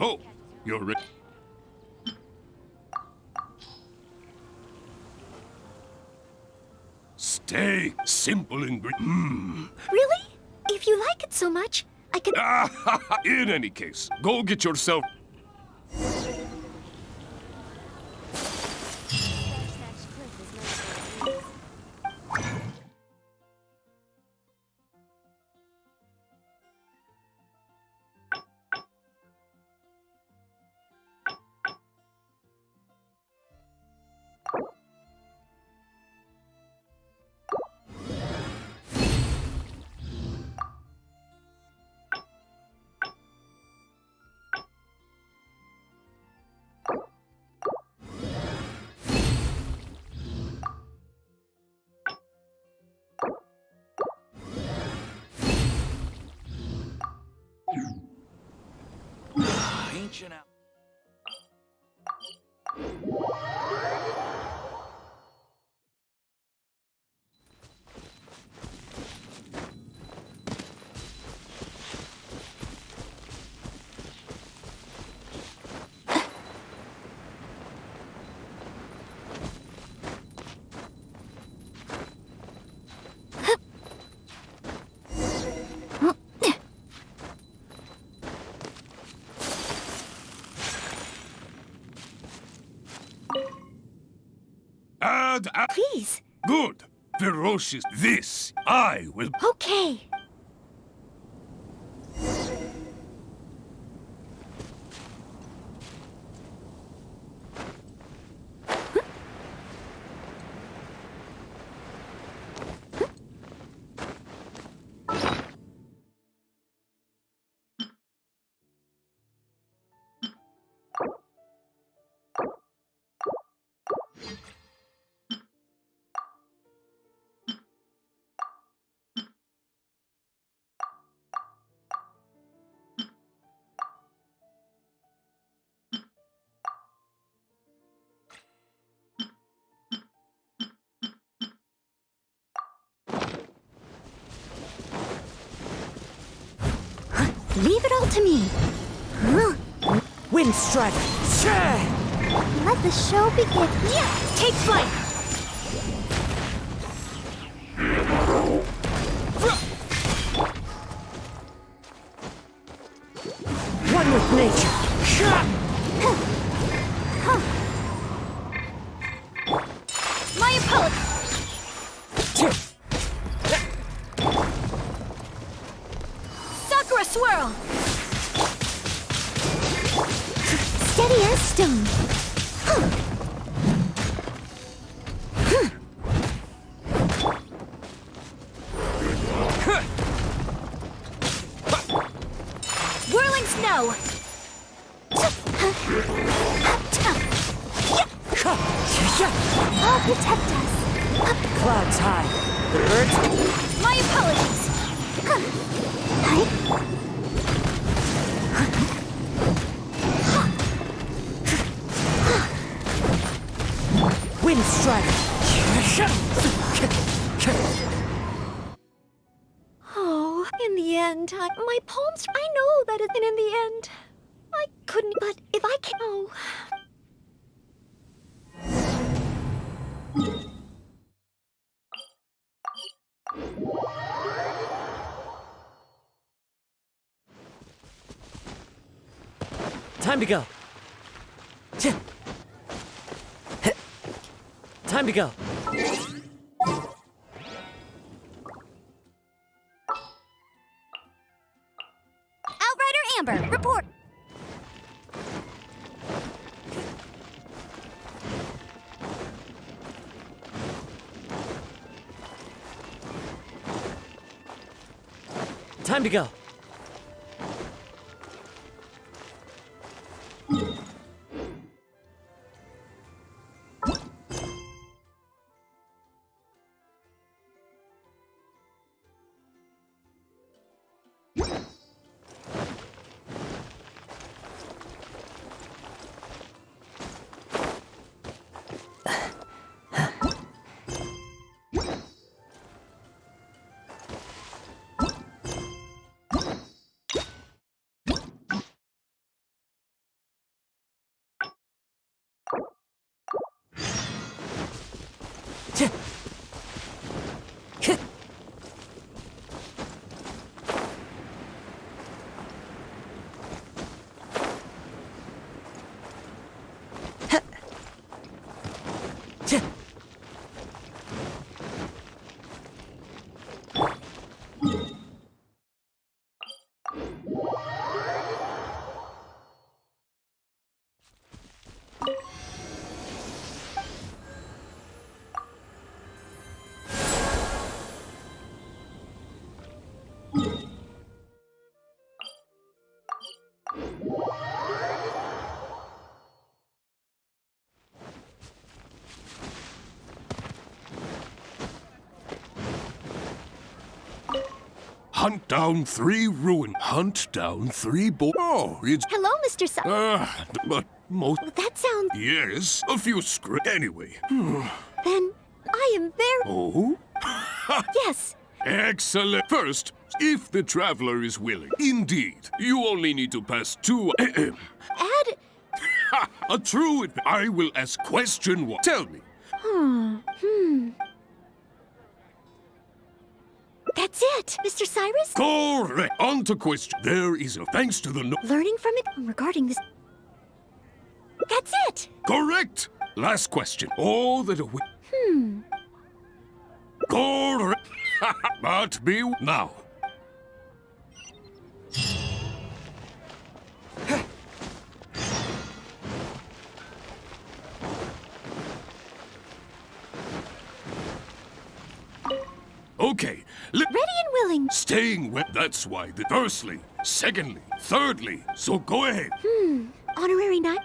Oh, you're ready. Steak, simple ingredient. Really? If you like it so much, I could... In any case, go get yourself... Ancient out. Please. Good. Ferocious. This I will... Okay. Leave it all to me. Wind Strider! Let the show begin. Yeah, take flight. One with nature! My apologies. Sakura swirl. Steady as stone. Whirling snow. I'll protect us. Clouds high. The birds... My apologies. Wind Strider! Oh, in the end, my palms... I know that it's in the end. I couldn't, but if I can... Oh. Time to go. Time to go. Outrider Amber, report. Time to go. Hunt down 3 ruin. Hunt down 3 Oh, it's... Hello, Mr. but most... That sounds... Yes, a few script. Anyway. Then I am very... Oh? Yes. Excellent. First, if the traveler is willing. Indeed, you only need to pass 2... Add... A true... I will ask question 1. Tell me. That's it, Mr. Cyrus? Correct. On to question. There is a thanks to the... Learning from it regarding this... That's it! Correct. Last question. All that away... Correct. But be... Now. Okay. Ready and willing. Staying wet. That's why. Firstly. Secondly. Thirdly. So go ahead. Honorary knight.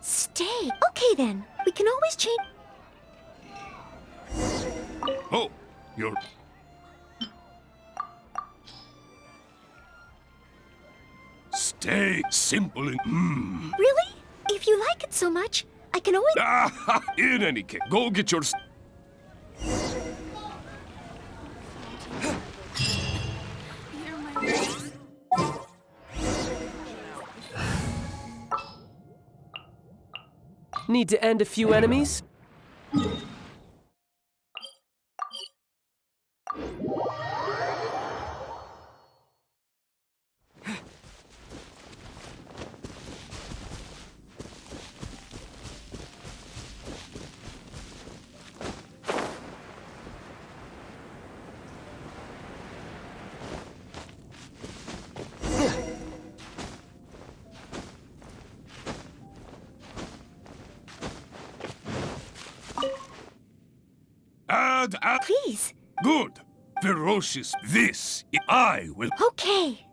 Stay. Okay then. We can always change. Oh, you're... Stay simple and... Really? If you like it so much, I can always... In any case, go get your... Need to end a few enemies? Please. Good. Ferocious. This. I will... Okay.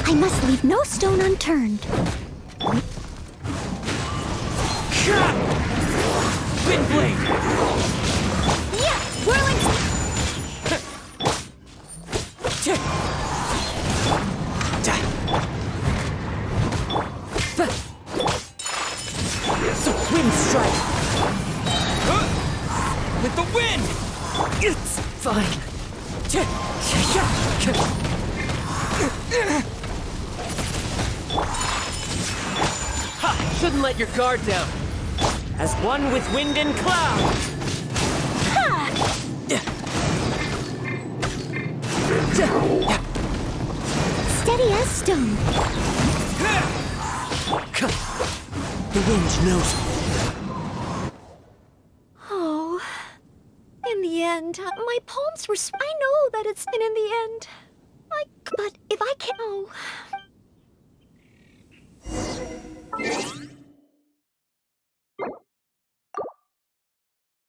I must leave no stone unturned. Wind blade! Yeah! Whirling... So wind strike! With the wind! It's fine. Ha! Shouldn't let your guard down. As one with wind and cloud. Steady as stone. The wind knows me. Oh. In the end, my palms were... I know that it's been in the end. But if I can't... Oh.